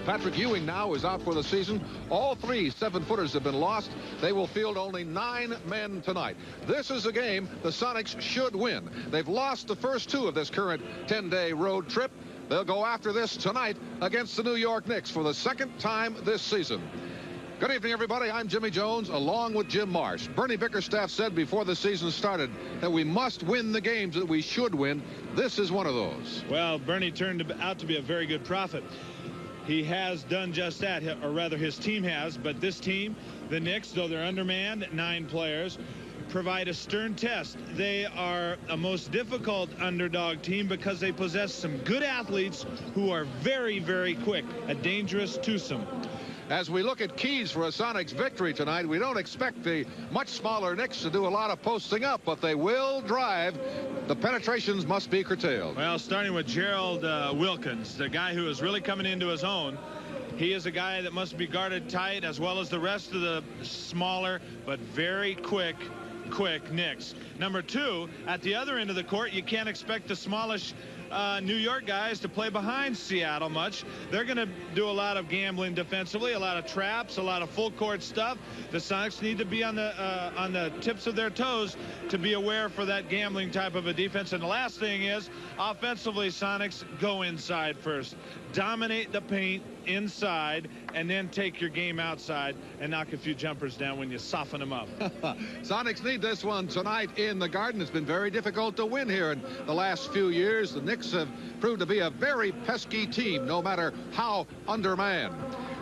Patrick Ewing now is out for the season. All 3 7-footers have been lost. They will field only 9 men tonight. This is a game the Sonics should win. They've lost the first 2 of this current 10-day road trip. They'll go after this tonight against the New York Knicks for the 2nd time this season. Good evening, everybody. I'm Jimmy Jones, along with Jim Marsh. Bernie Bickerstaff said before the season started that we must win the games that we should win. This is one of those. Well, Bernie turned out to be a very good prophet. He has done just that, or rather his team has, but this team, the Knicks, though they're undermanned, 9 players, provide a stern test. They are a most difficult underdog team because they possess some good athletes who are very, very quick, a dangerous twosome. As we look at keys for a Sonics victory tonight, we don't expect the much smaller Knicks to do a lot of posting up, but they will drive. The penetrations must be curtailed. Well, starting with Gerald Wilkins, the guy who is really coming into his own. He is a guy that must be guarded tight, as well as the rest of the smaller but very quick Knicks. Number 2, at the other end of the court, you can't expect the smallish New York guys to play behind Seattle much. They're going to do a lot of gambling defensively, a lot of traps, a lot of full court stuff. The Sonics need to be on the tips of their toes to be aware for that gambling type of a defense. And the last thing is, offensively, Sonics go inside first. Dominate the paint inside, and then take your game outside and knock a few jumpers down when you soften them up. Sonics need this one tonight in the Garden. It's been very difficult to win here in the last few years. The Knicks have proved to be a very pesky team, no matter how undermanned.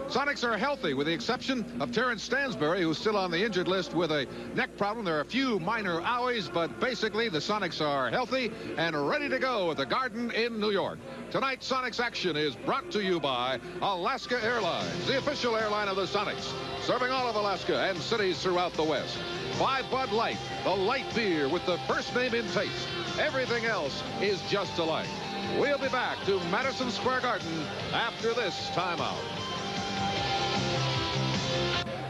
Sonics are healthy, with the exception of Terrence Stansbury, who's still on the injured list with a neck problem. There are a few minor owies, but basically the Sonics are healthy and ready to go at the Garden in New York. Tonight's Sonics action is brought to you by Alaska Airlines, the official airline of the Sonics, serving all of Alaska and cities throughout the West. By Bud Light, the light beer with the first name in taste. Everything else is just alike. We'll be back to Madison Square Garden after this timeout.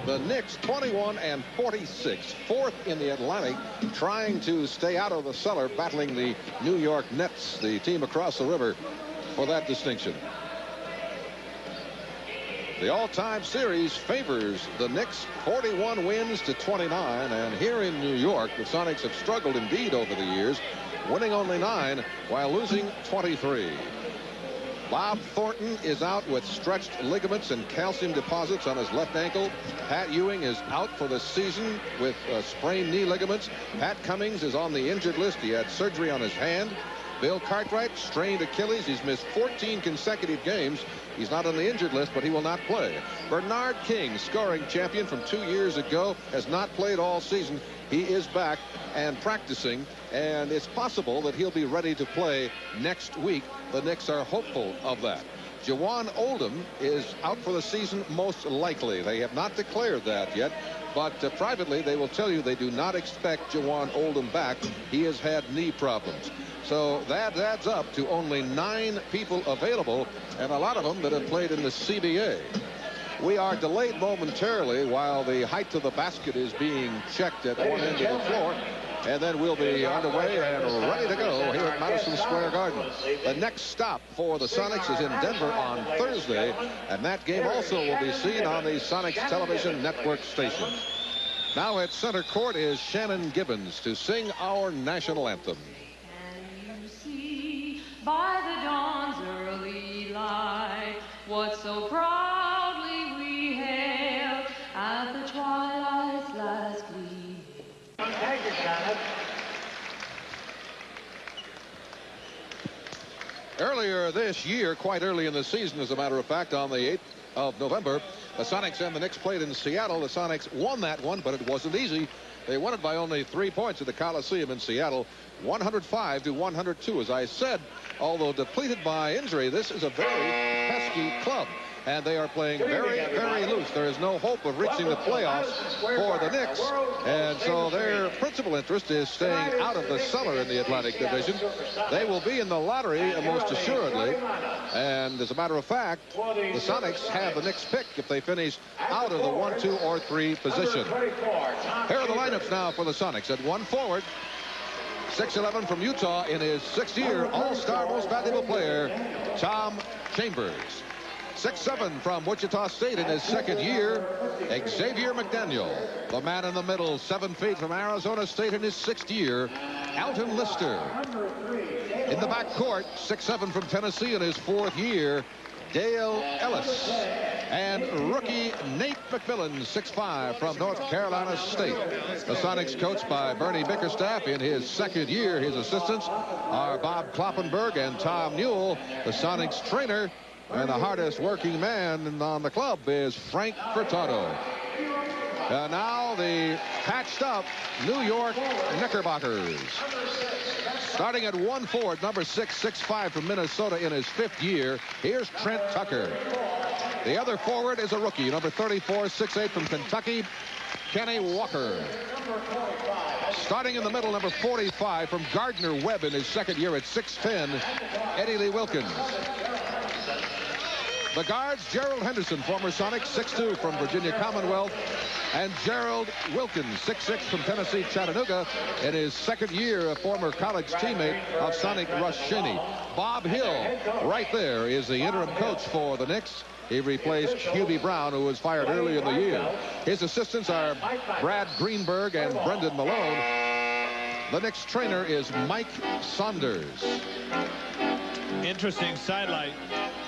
The Knicks 21-46, 4th in the Atlantic, trying to stay out of the cellar, battling the New York Nets, the team across the river, for that distinction. The all-time series favors the Knicks, 41 wins to 29, and here in New York, the Sonics have struggled indeed over the years, winning only 9 while losing 23. Bob Thornton is out with stretched ligaments and calcium deposits on his left ankle. Pat Ewing is out for the season with sprained knee ligaments. Pat Cummings is on the injured list. He had surgery on his hand. Bill Cartwright, strained Achilles. He's missed 14 consecutive games. He's not on the injured list, but he will not play. Bernard King, scoring champion from 2 years ago, has not played all season. He is back and practicing, and it's possible that he'll be ready to play next week. The Knicks are hopeful of that. Jawan Oldham is out for the season, most likely. They have not declared that yet, but privately they will tell you they do not expect Jawan Oldham back. He has had knee problems. So that adds up to only 9 people available, and a lot of them that have played in the CBA. We are delayed momentarily while the height of the basket is being checked at one end of the floor. And then we'll be underway and ready to go here at Madison Square Garden. The next stop for the Sonics is in Denver on Thursday, and that game also will be seen on the Sonics television network stations. Now at center court is Shannon Gibbons to sing our national anthem. Can you see by the dawn's early light what so proudly we hailed at the twilight's last gleam? Earlier this year, quite early in the season, as a matter of fact, on the 8th of November, the Sonics and the Knicks played in Seattle. The Sonics won that one, but it wasn't easy. They won it by only 3 points at the Coliseum in Seattle, 105-102. As I said, although depleted by injury, this is a very pesky club. And they are playing very, very loose. There is no hope of reaching the playoffs for the Knicks. And so their principal interest is staying out of the cellar in the Atlantic Division. They will be in the lottery most assuredly. And as a matter of fact, the Sonics have the Knicks pick if they finish out of the 1, 2, or 3 position. Here are the lineups now for the Sonics. At 1 forward, 6'11" from Utah in his 6th year, all-star most valuable player, Tom Chambers. 6'7" from Wichita State in his second year, Xavier McDaniel. The man in the middle, 7 feet from Arizona State in his 6th year, Alton Lister. In the backcourt, 6'7" from Tennessee in his 4th year, Dale Ellis. And rookie Nate McMillan, 6'5", from North Carolina State. The Sonics coached by Bernie Bickerstaff in his 2nd year. His assistants are Bob Kloppenberg and Tom Newell. The Sonics trainer and the hardest working man on the club is Frank Furtado. Now the patched up New York Knickerbockers. Starting at 1 forward, number 6, 6'5" from Minnesota in his 5th year. Here's Trent Tucker. The other forward is a rookie, number 34, 6'8" from Kentucky, Kenny Walker. Starting in the middle, number 45 from Gardner Webb in his 2nd year at 6'10", Eddie Lee Wilkins. The guards, Gerald Henderson, former Sonic, 6'2" from Virginia Commonwealth, and Gerald Wilkins, 6'6" from Tennessee Chattanooga in his 2nd year, a former college teammate of Sonic Rush Cheney. Bob Hill, right there, is the interim coach for the Knicks. He replaced Hubie Brown, who was fired early in the year. His assistants are Brad Greenberg and Brendan Malone. The Knicks trainer is Mike Saunders. Interesting sidelight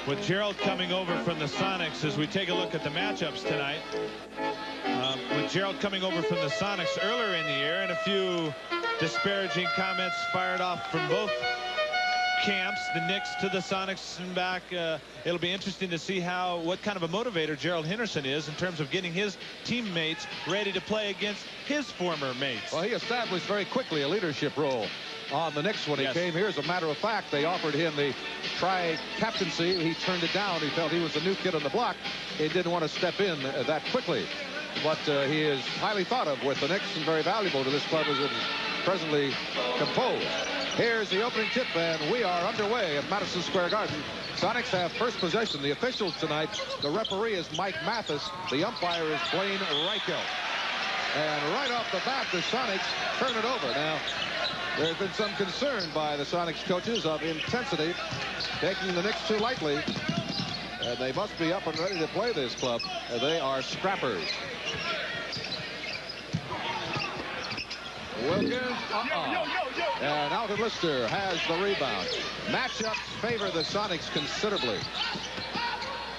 with Gerald coming over from the Sonics as we take a look at the matchups tonight. With Gerald coming over from the Sonics earlier in the year, and a few disparaging comments fired off from both camps, the Knicks to the Sonics and back. It'll be interesting to see what kind of a motivator Gerald Henderson is in terms of getting his teammates ready to play against his former mates. Well, he established very quickly a leadership role on the Knicks when he came here. As a matter of fact, they offered him the tri-captaincy. He turned it down. He felt he was the new kid on the block. He didn't want to step in that quickly. But he is highly thought of with the Knicks and very valuable to this club as it is presently composed. Here's the opening tip, and we are underway at Madison Square Garden. Sonics have first possession. The officials tonight, the referee is Mike Mathis. The umpire is Blaine Reichelt. And right off the bat, the Sonics turn it over. Now, there's been some concern by the Sonics coaches of intensity, taking the Knicks too lightly. And they must be up and ready to play this club. They are scrappers. Wilkins, and Alton Lister has the rebound. Matchups favor the Sonics considerably.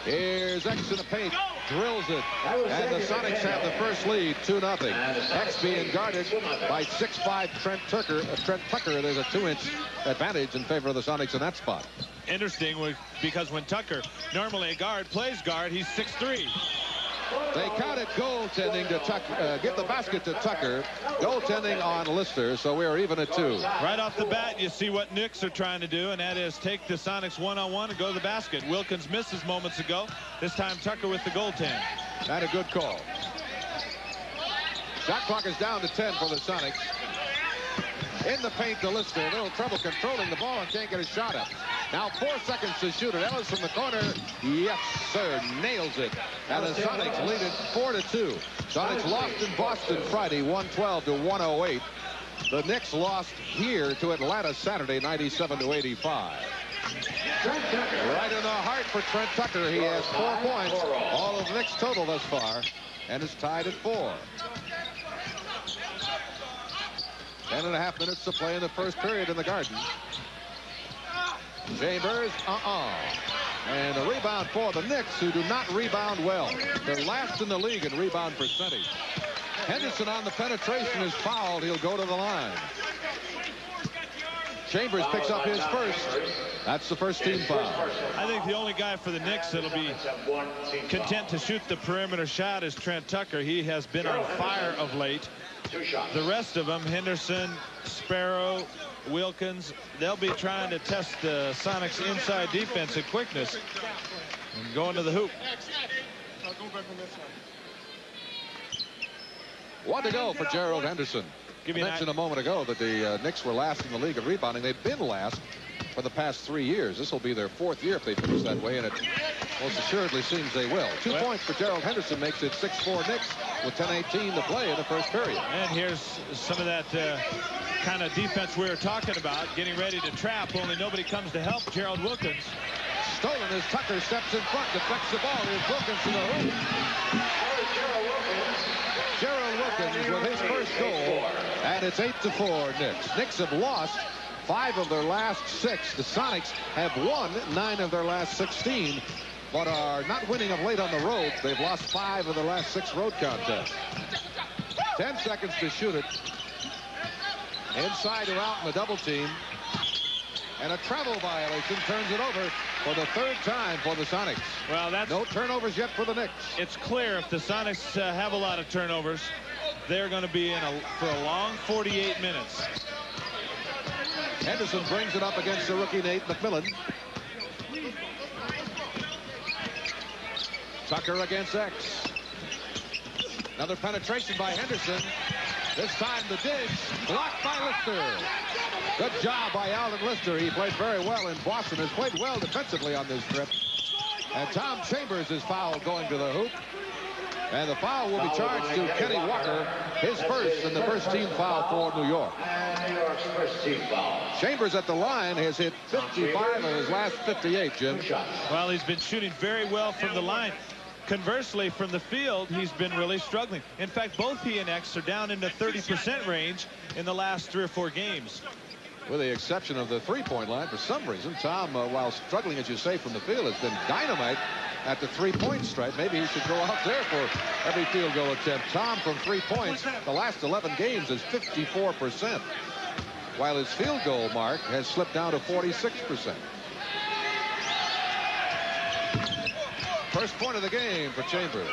Here's X in the paint, drills it, and the Sonics have the first lead, 2-0. X being guarded by 6'5" Trent Tucker. There's a 2-inch advantage in favor of the Sonics in that spot. Interesting, because when Tucker, normally a guard, plays guard, he's 6'3". They counted goaltending to Tucker, give the basket to Tucker. Goaltending on Lister, so we're even at 2. Right off the bat, you see what Knicks are trying to do, and that is take the Sonics one-on-one and go to the basket. Wilkins misses moments ago. This time Tucker with the goaltend. And a good call. Shot clock is down to 10 for the Sonics. In the paint to Lister. A little trouble controlling the ball and can't get a shot up. Now 4 seconds to shoot it. Ellis from the corner. Yes, sir. Nails it. And the Sonics lead it 4-2. Sonics lost in Boston Friday, 112-108. The Knicks lost here to Atlanta Saturday, 97-85. Right in the heart for Trent Tucker. He has 4 points. All of the Knicks total thus far. And is tied at 4. 10.5 minutes to play in the first period in the Garden. Chambers, And a rebound for the Knicks, who do not rebound well. They're last in the league in rebound percentage. Henderson on the penetration is fouled. He'll go to the line. Chambers picks up his first. That's the first team foul. I think the only guy for the Knicks that'll be content to shoot the perimeter shot is Trent Tucker. He has been on fire of late. The rest of them, Henderson, Sparrow, Wilkins, they'll be trying to test the Sonics' inside defense and quickness and go into the hoop. 1 to go for Gerald Henderson. I mentioned a moment ago that the Knicks were last in the league of rebounding. They've been last for the past 3 years. This will be their 4th year if they finish that way, and it most assuredly seems they will. 2 points for Gerald Henderson makes it 6-4 Knicks with 10:18 to play in the first period. And here's some of that kind of defense we were talking about, getting ready to trap, only nobody comes to help Gerald Wilkins. stolen as Tucker steps in front, deflects the ball. Here's Wilkins to the hoop. Gerald Wilkins with his first goal, and it's 8-4 Knicks. Knicks have lost 5 of their last 6. The Sonics have won 9 of their last 16, but are not winning of late on the road. They've lost 5 of the last 6 road contests. 10 seconds to shoot it. Inside or out in the double team. And a travel violation turns it over for the 3rd time for the Sonics. Well, that's no turnovers yet for the Knicks. It's clear if the Sonics have a lot of turnovers, they're going to be in for a long 48 minutes. Henderson brings it up against the rookie Nate McMillan. Tucker against X. Another penetration by Henderson. This time the dish blocked by Lister. Good job by Alvin Lister. He played very well in Boston. Has played well defensively on this trip. And Tom Chambers is fouled going to the hoop. And the foul will be charged to Kenny Walker, his first and the first team foul for New York. New York's first team foul. Chambers at the line has hit 55 of his last 58, Jim. Well, he's been shooting very well from the line. Conversely, from the field, he's been really struggling. In fact, both he and X are down in the 30% range in the last 3 or 4 games. With the exception of the three-point line, for some reason, Tom, while struggling, as you say, from the field, has been dynamite at the three-point stripe. Maybe he should go out there for every field goal attempt. Tom, from 3 points, the last 11 games is 54%, while his field goal mark has slipped down to 46%. First point of the game for Chambers.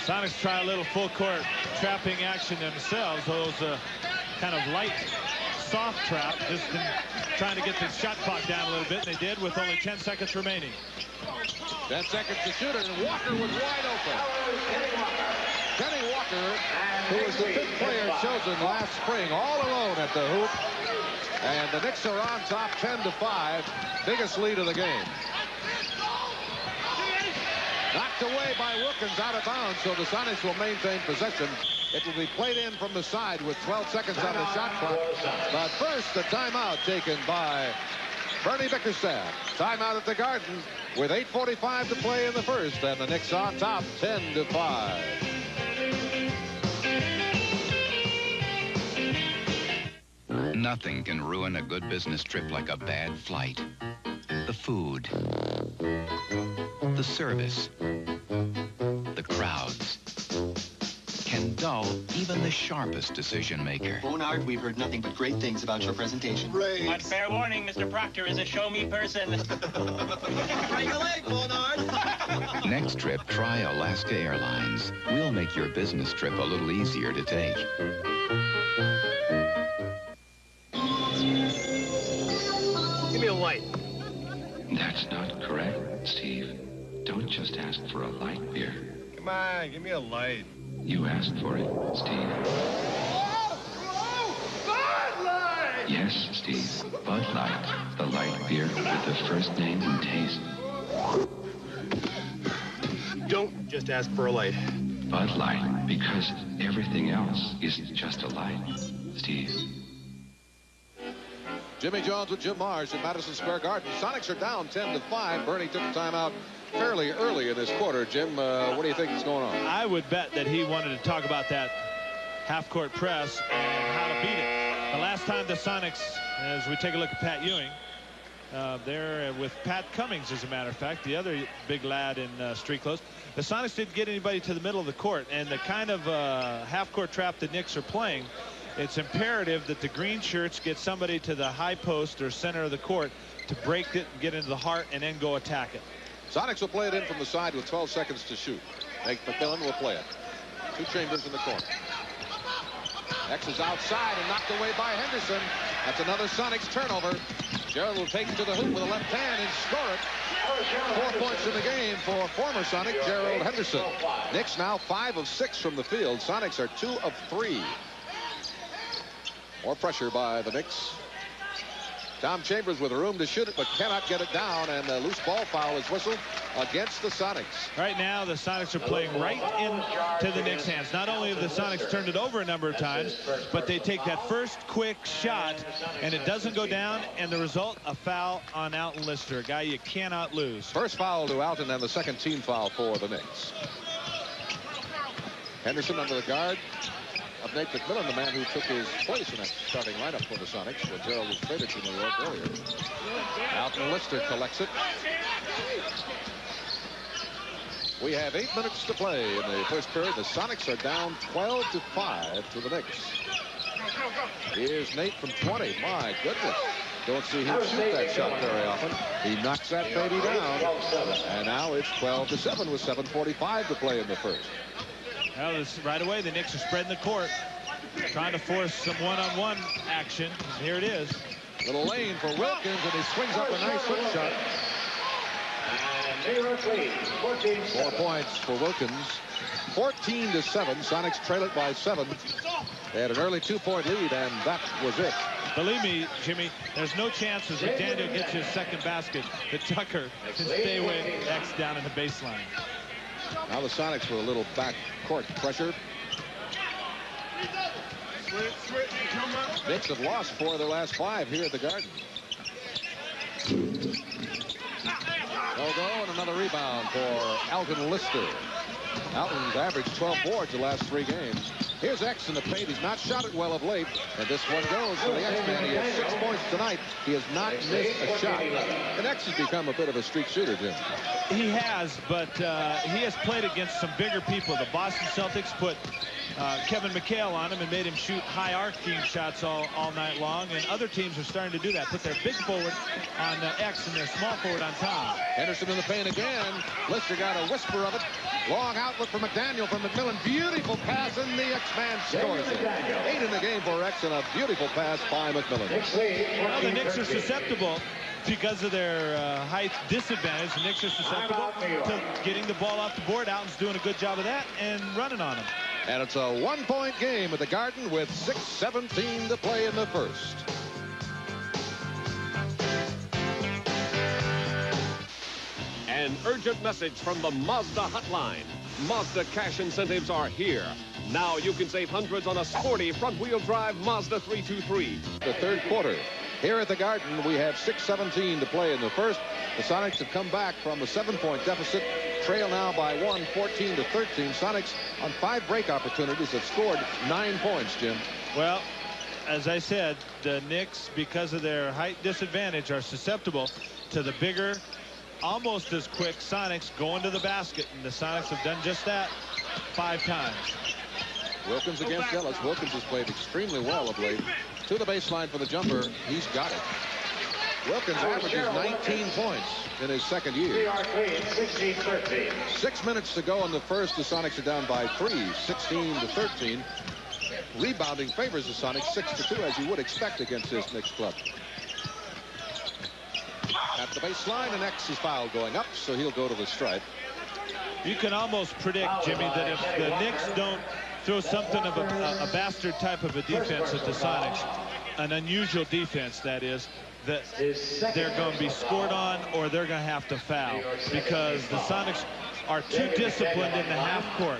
Sonics try a little full court trapping action themselves. Those kind of light, soft trap, just trying to get the shot clock down a little bit. And they did with only 10 seconds remaining. 10 seconds to shoot it, and Walker was wide open. Kenny Walker, who was the 5th player chosen last spring, all alone at the hoop. And the Knicks are on top 10-5. Biggest lead of the game. Knocked away by Wilkins out of bounds, so the Sonics will maintain possession. It will be played in from the side with 12 seconds on the shot clock. But first, a timeout taken by Bernie Bickerstaff. Timeout at the Garden with 8:45 to play in the first, and the Knicks on top 10-5. Nothing can ruin a good business trip like a bad flight. The food, the service, the crowds can dull even the sharpest decision maker. Bonard, we've heard nothing but great things about your presentation. Great. But fair warning, Mr. Proctor is a show-me person. Break a leg, Bonard. Next trip, try Alaska Airlines. We'll make your business trip a little easier to take. Give me a light. That's not correct, Steve. Don't just ask for a light beer. Come on, give me a light. You asked for it, Steve. Bud Light! Yes, Steve. Bud Light, the light beer with the first name and taste. Don't just ask for a light. Bud Light, because everything else is just a light, Steve. Jimmy Jones with Jim Marsh at Madison Square Garden. Sonics are down 10-5. Bernie took the timeout fairly early in this quarter. Jim, what do you think is going on? I would bet that he wanted to talk about that half-court press and how to beat it. The last time the Sonics, as we take a look at Pat Ewing, there with Pat Cummings, as a matter of fact, the other big lad in street clothes. The Sonics didn't get anybody to the middle of the court, and the kind of half-court trap the Knicks are playing, it's imperative that the green shirts get somebody to the high post or center of the court to break it and get into the heart and then go attack it. Sonics will play it in from the side with 12 seconds to shoot. Nate McMillan will play it. 2 Chambers in the corner. X is outside and knocked away by Henderson. That's another Sonics turnover. Gerald will take it to the hoop with a left hand and score it. 4 points in the game for former Sonic Gerald Henderson. Knicks now 5 of 6 from the field. Sonics are 2 of 3. More pressure by the Knicks. Tom Chambers with room to shoot it, but cannot get it down, and a loose ball foul is whistled against the Sonics. Right now, the Sonics are playing right into the Knicks' hands. Not only have the Sonics turned it over a number of times, but they take that first quick shot, and it doesn't go down, and the result, a foul on Alton Lister, a guy you cannot lose. First foul to Alton, and the second team foul for the Knicks. Henderson under the guard of Nate McMillan, the man who took his place in that starting lineup for the Sonics when Gerald was traded to New York earlier. Alton Lister collects it. We have 8 minutes to play in the first period. The Sonics are down 12-5 to the Knicks. Here's Nate from 20. My goodness. Don't see him shoot that shot very often. He knocks that baby down. And now it's 12-7 with 7:45 to play in the first. Well, right away, the Knicks are spreading the court, trying to force some one-on-one action. Here it is. Little lane for Wilkins, and he swings up a nice hook shot. 4 points for Wilkins. 14-7. Sonics trail it by 7. They had an early 2-point lead, and that was it. Believe me, Jimmy, there's no chance as McDaniel gets his second basket that Tucker can stay with X down in the baseline. Now the Sonics with a little back court pressure. Knicks have lost 4 of their last 5 here at the Garden. No go, and another rebound for Alton Lister. Alton's averaged 12 boards the last 3 games. Here's X in the paint. He's not shot it well of late, and this one goes for the X-Man. He has 6 points tonight. He has not missed a shot. And X has become a bit of a streak shooter, Jim. He has, but he has played against some bigger people. The Boston Celtics put Kevin McHale on him and made him shoot high arcing shots all night long, and other teams are starting to do that. Put their big forward on X and their small forward on top. Henderson in the paint again. Lister got a whisper of it. Long outlet for McDaniel from McMillan. Beautiful pass, and the X-Man scores it. 8 in the game for X, and a beautiful pass by McMillan. Well, the Knicks are susceptible because of their height disadvantage. The Knicks are susceptible to getting the ball off the board. Alton's doing a good job of that and running on him. And it's a 1-point game at the Garden with 6:17 to play in the first. An urgent message from the Mazda hotline. Mazda cash incentives are here. Now you can save hundreds on a sporty front-wheel drive Mazda 323. The third quarter. Here at the Garden, we have 6:17 to play in the first. The Sonics have come back from a 7-point deficit. Trail now by 1, 14-13. Sonics on 5 break opportunities have scored 9 points, Jim. Well, as I said, the Knicks, because of their height disadvantage, are susceptible to the bigger, almost as quick Sonics going to the basket, and the Sonics have done just that 5 times. Wilkins against Ellis. Wilkins has played extremely well of late. To the baseline for the jumper. He's got it. Wilkins averages 19 points in his second year. 6 minutes to go in the first. The Sonics are down by 3, 16-13. Rebounding favors the Sonics 6-2, as you would expect against this Knicks club. At the baseline, an X is foul going up, so he'll go to the stripe. You can almost predict, Jimmy, that if the Knicks don't throw something of a bastard type of a defense at the Sonics, an unusual defense, that is, that they're going to be scored on or they're going to have to foul, because the Sonics are too disciplined in the half court.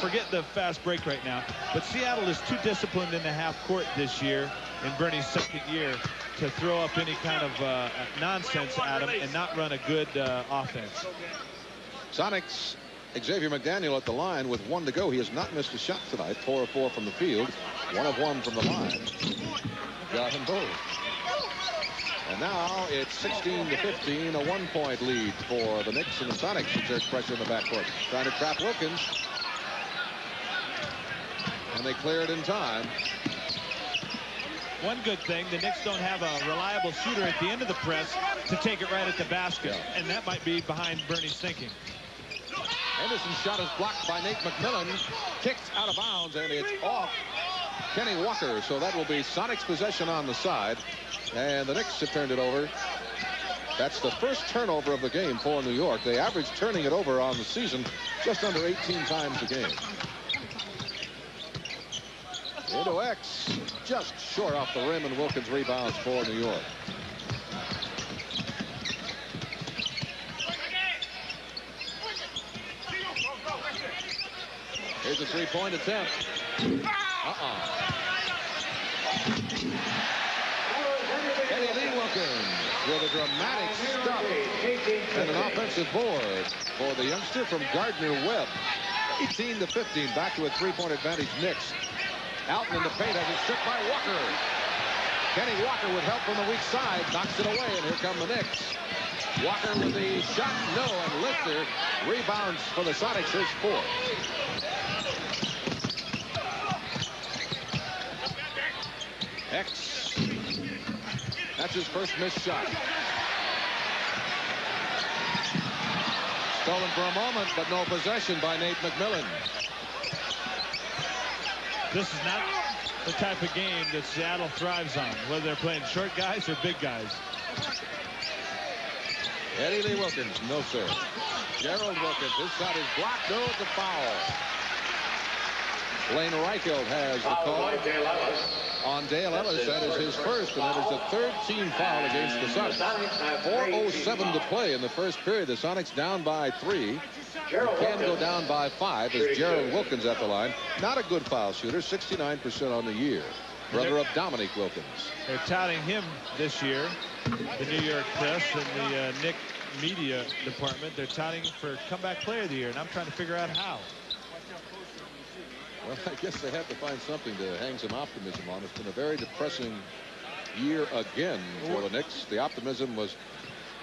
Forget the fast break right now, but Seattle is too disciplined in the half court this year, in Bernie's second year, to throw up any kind of nonsense at him and not run a good offense. Sonics, Xavier McDaniel at the line with 1 to go. He has not missed a shot tonight. 4 of 4 from the field, 1 of 1 from the line. Got them both. And now it's 16-15, a 1-point lead for the Knicks, and the Sonics exert pressure in the backcourt, trying to trap Wilkins. And they clear it in time. One good thing, the Knicks don't have a reliable shooter at the end of the press to take it right at the basket, and that might be behind Bernie's thinking. Henderson's shot is blocked by Nate McMillan, kicked out of bounds, and it's off Kenny Walker, so that will be Sonics possession on the side, and the Knicks have turned it over. That's the first turnover of the game for New York. They average turning it over on the season just under 18 times a game. Into X, just short off the rim, and Wilkins rebounds for New York. Here's a three-point attempt. Eddie Lee Wilkins with a dramatic stop and an offensive board for the youngster from Gardner-Webb. 18-15, back to a three-point advantage Knicks. Alton in the paint has it stripped by Walker. Kenny Walker with help from the weak side knocks it away, and here come the Knicks. Walker with the shot, no, and Lister rebounds for the Sonics, his fourth. X. That's his first missed shot. Stolen for a moment, but no possession by Nate McMillan. This is not the type of game that Seattle thrives on, whether they're playing short guys or big guys. Eddie Lee Wilkins, no sir. Gerald Wilkins, his shot is blocked. No, it's a foul. Blaine Reichelt has the call on Dale Ellis. That is his first, and that is the third team foul against the Sonics. 4:07 to play in the first period. The Sonics down by 3. Can go down by 5 as Gerald Wilkins at the line. Not a good foul shooter, 69% on the year. Brother of Dominique Wilkins. They're touting him this year, the New York press and the Knicks media department. They're touting him for comeback player of the year, and I'm trying to figure out how. Well, I guess they have to find something to hang some optimism on. It's been a very depressing year again for the Knicks. The optimism was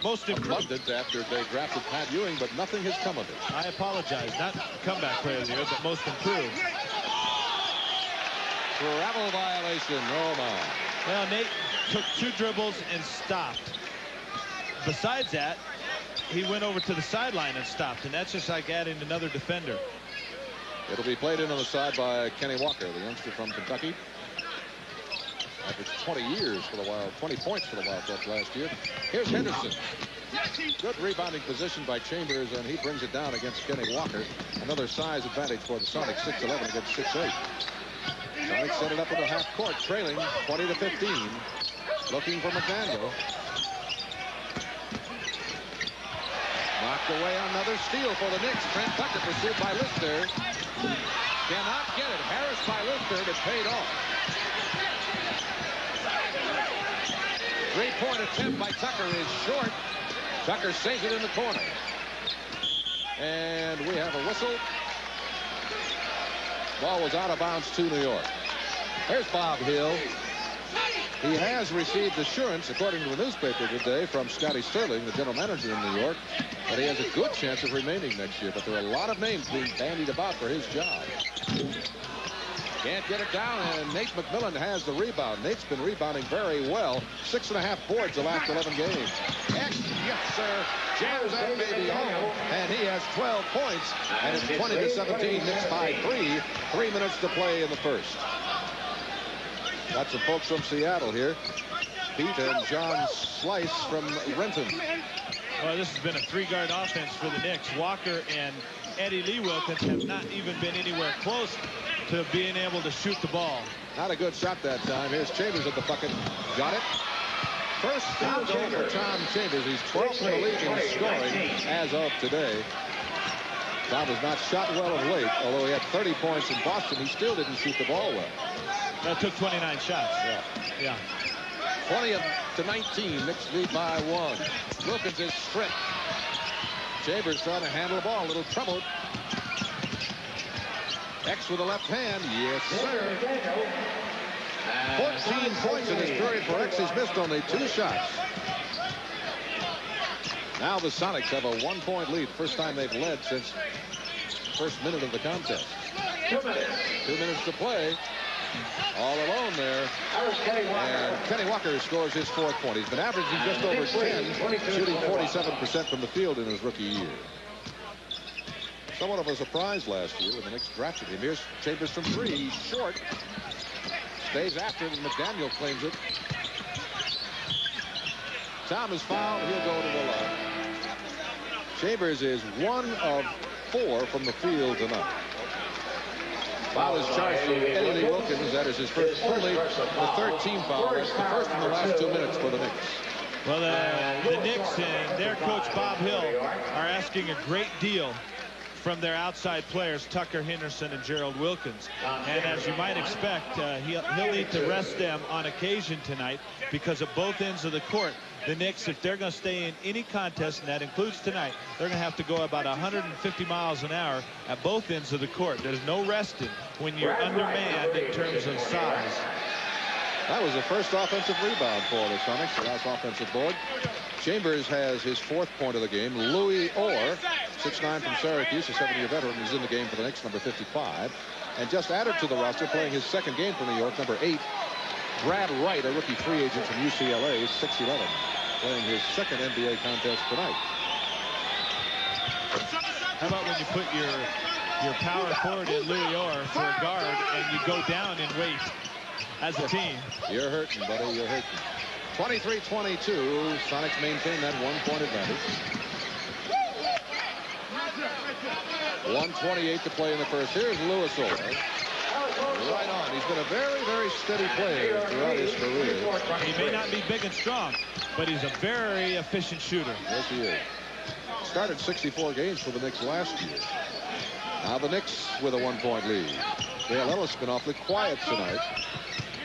most abundant after they drafted Pat Ewing, but nothing has come of it. I apologize. Not comeback player of the year, but most improved. Travel violation. Oh, my. Well, Nate took 2 dribbles and stopped. Besides that, he went over to the sideline and stopped, and that's just like adding another defender. It'll be played in on the side by Kenny Walker, the youngster from Kentucky. Averaged 20 years for the Wild, 20 points for the Wildcats last year. Here's Henderson. Good rebounding position by Chambers, and he brings it down against Kenny Walker. Another size advantage for the Sonics, 6'11" against 6'8". Sonics set it up in the half court, trailing 20-15. Looking for McDaniel. Knocked away, another steal for the Knicks. Trent Tucker pursued by Lister. Cannot get it. Harris by Lister, but paid off. Three-point attempt by Tucker is short. Tucker saves it in the corner. And we have a whistle. Ball was out of bounds to New York. Here's Bob Hill. He has received assurance, according to the newspaper today, from Scotty Sterling, the general manager in New York, that he has a good chance of remaining next year. But there are a lot of names being bandied about for his job. Can't get it down, and Nate McMillan has the rebound. Nate's been rebounding very well. 6.5 boards the last 11 games. X, yes, sir. Jams that baby home, and he has 12 points. And it's 20-17, Knicks by 3. 3 minutes to play in the first. Got some folks from Seattle here. Pete and John Slice from Renton. Well, this has been a 3-guard offense for the Knicks. Walker and Eddie Lee Wilkins have not even been anywhere close to being able to shoot the ball. Not a good shot that time. Here's Chambers at the bucket. Got it. First foul going for Tom Chambers. He's 12th in the league in scoring as of today. Tom has not shot well of late. Although he had 30 points in Boston, he still didn't shoot the ball well. That took 29 shots. Yeah. 20-19. Knicks lead by 1. Wilkins is stripped. Chambers trying to handle the ball. A little trouble. X with the left hand. Yes, sir. 14 points in this period for X. He's missed only 2 shots. Now the Sonics have a 1-point lead. First time they've led since the first minute of the contest. 2 minutes to play. All alone there. And Kenny Walker scores his 4th point. He's been averaging just over 10, shooting 47% from the field in his rookie year. Somewhat of a surprise last year when the Knicks drafted him. Here's Chambers from 3. He's short. Stays after it, and McDaniel claims it. Tom is fouled. He'll go to the line. Chambers is 1 of 4 from the field tonight. Foul is charged to Eddie Lee Wilkins. That is his first, only the 13th foul. That's the first in the last 2 minutes for the Knicks. Well, the Knicks and their coach Bob Hill are asking a great deal from their outside players, Tucker Henderson and Gerald Wilkins. And as you might expect, he'll need to rest them on occasion tonight, because at both ends of the court, the Knicks, if they're going to stay in any contest, and that includes tonight, they're going to have to go about 150 miles an hour at both ends of the court. There's no resting when you're undermanned in terms of size. That was the first offensive rebound for the Sonics, the last offensive board. Chambers has his 4th point of the game. Louis Orr, 6'9" from Syracuse, a 7-year veteran, is in the game for the Knicks, number 55. And just added to the roster, playing his 2nd game for New York, number 8, Brad Wright, a rookie free agent from UCLA, 6'11", playing his 2nd NBA contest tonight. How about when you put your power forward in Louis Orr for a guard and you go down in weight as a team? You're hurting, buddy. You're hurting. 23-22. Sonics maintain that 1-point advantage. 1:28 to play in the first. Here's Louis Orr. Right on. He's been a very, very steady player throughout his career. He may not be big and strong, but he's a very efficient shooter. Yes, he is. Started 64 games for the Knicks last year. Now the Knicks with a 1-point lead. Dale Ellis been awfully quiet tonight.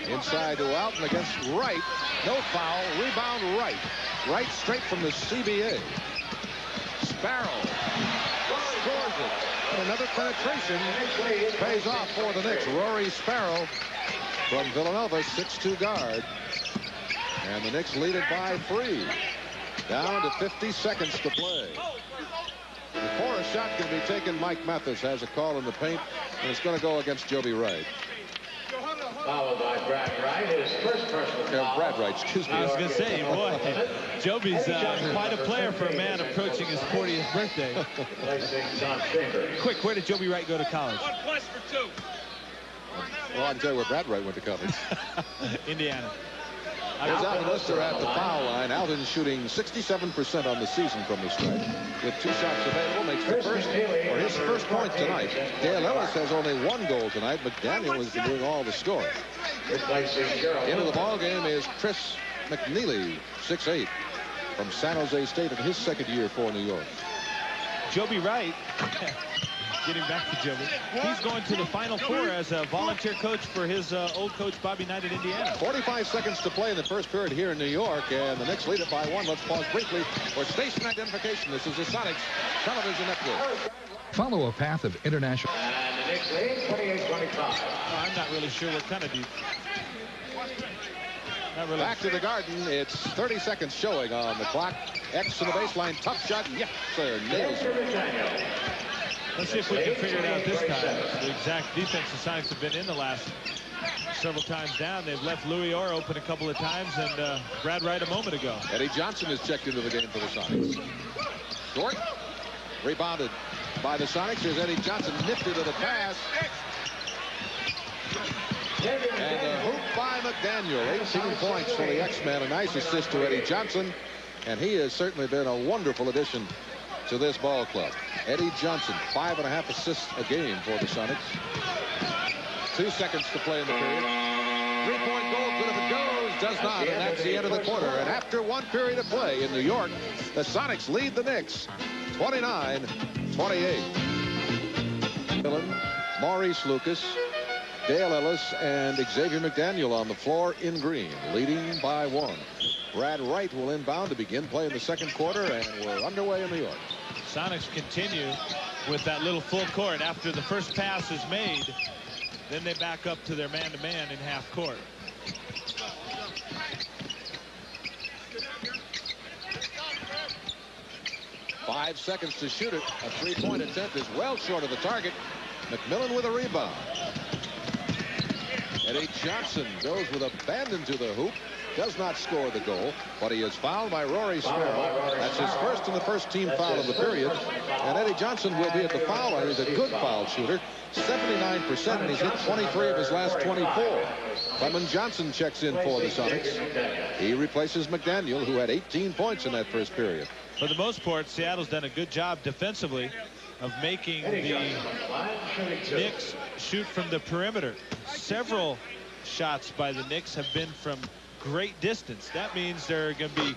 Inside to Alton against Wright. No foul. Rebound Wright. Wright straight from the CBA. Sparrow scores it. And another penetration pays off for the Knicks. Rory Sparrow from Villanova, 6'2" guard. And the Knicks lead it by 3. Down to 50 seconds to play. Before a shot can be taken, Mike Mathis has a call in the paint, and it's going to go against Joby Wright. Followed by Brad Wright, his first personal foul. Brad Wright, excuse me. I was going to say, boy, Joby's quite a player for a man approaching his 40th birthday. Quick, where did Joby Wright go to college? 1 plus for 2. Well, I can tell you where Brad Wright went to college. Indiana. Here's Alvin Lister at the foul line. Alvin shooting 67% on the season from the stripe. With 2 shots available, makes the first, or his first point tonight. Dale Ellis has only 1 goal tonight. McDaniel has been doing all the scoring. Into the ball game is Chris McNeely, 6'8", from San Jose State in his 2nd year for New York. Joby Wright, getting back to Joby, he's going to the Final Four as a volunteer coach for his old coach Bobby Knight at Indiana. 45 seconds to play in the first period here in New York, and the Knicks lead it by 1. Let's pause briefly for station identification. This is the Sonics Television Network. Follow a path of international. And the Knicks lead 28-25. I'm not really sure what kind of deep. Really. Back to the Garden. It's 30 seconds showing on the clock. X to the baseline. Tough shot. Yes, sir. Nails it. Let's see if we can figure it out this time. The exact defense the Sonics have been in the last several times down. They've left Louis Orr open a couple of times, and Brad Wright a moment ago. Eddie Johnson is checked into the game for the Sonics. Short. Rebounded by the Sonics. Here's Eddie Johnson nifty to the pass. And a hoop by McDaniel. 18 points for the X-Men. A nice assist to Eddie Johnson. And he has certainly been a wonderful addition to this ball club. Eddie Johnson, 5.5 assists a game for the Sonics. 2 seconds to play in the period. 3-point goal, good if it goes, does not, and that's the end of the quarter. And after 1 period of play in New York, the Sonics lead the Knicks 29-28. Maurice Lucas, Dale Ellis, and Xavier McDaniel on the floor in green, leading by 1. Brad Wright will inbound to begin play in the 2nd quarter, and we're underway in New York. Sonics continue with that little full court. After the first pass is made, then they back up to their man-to-man in half court. Five seconds to shoot it. A 3-point attempt is well short of the target. McMillan with a rebound. Eddie Johnson goes with abandon to the hoop. Does not score the goal, but he is fouled by Rory Sparrow. That's his first and the first team foul of the period. And Eddie Johnson will be at the foul line. He's a good foul shooter, 79%, and he's hit 23 of his last 24. Clement Johnson checks in for the Sonics. He replaces McDaniel, who had 18 points in that first period. For the most part, Seattle's done a good job defensively of making the Knicks shoot from the perimeter. Several shots by the Knicks have been from great distance. That means there are going to be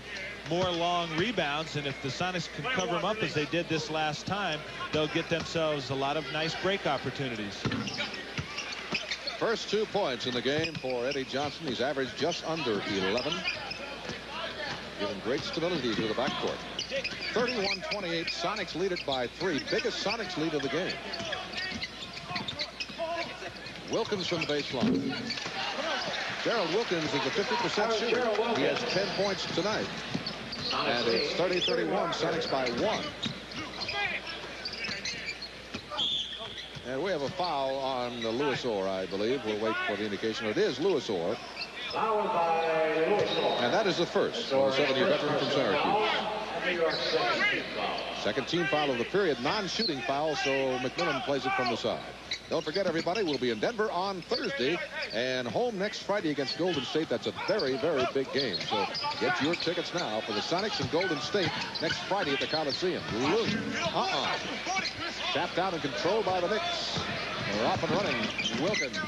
more long rebounds, and if the Sonics can cover them up as they did this last time, they'll get themselves a lot of nice break opportunities. First 2 points in the game for Eddie Johnson. He's averaged just under 11. Giving great stability to the backcourt. 31-28. Sonics lead it by 3. Biggest Sonics lead of the game. Wilkins from the baseline. Gerald Wilkins is a 50% shooter. He has 10 points tonight. And it's 30-31. Sonics by 1. And we have a foul on Louis Orr, I believe. We'll wait for the indication. It is Louis Orr. Foul by Louis Orr. And that is the first. The 7-year veteran from Syracuse. Second team foul of the period. Non-shooting foul, so McMillan plays it from the side. Don't forget, everybody, we'll be in Denver on Thursday and home next Friday against Golden State. That's a very, very big game. So get your tickets now for the Sonics and Golden State next Friday at the Coliseum. Tapped out and controlled by the Knicks. They're off and running. Wilkins.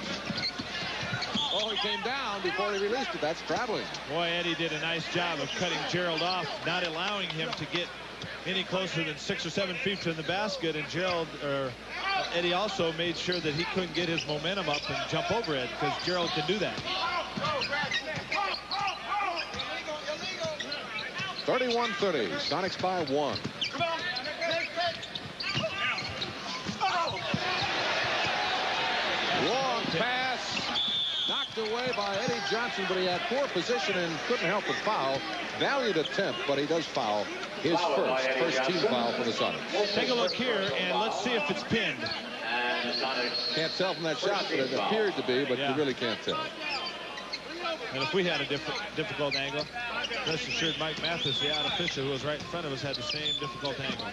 Oh, he came down before he released it. That's traveling. Boy, Eddie did a nice job of cutting Gerald off, not allowing him to get any closer than 6 or 7 feet from the basket. And Eddie also made sure that he couldn't get his momentum up and jump over it, because Gerald can do that. 31-30. Sonics by 1. Long pass. Knocked away by Eddie Johnson, but he had poor position and couldn't help but foul. Valiant attempt, but he does foul. His first team foul for the Sonics. Take a look here, and let's see if it's pinned. Can't tell from that shot, but it appeared to be, but you really can't tell. And if we had a difficult angle, rest assured Mike Mathis, the out official who was right in front of us, had the same difficult angle.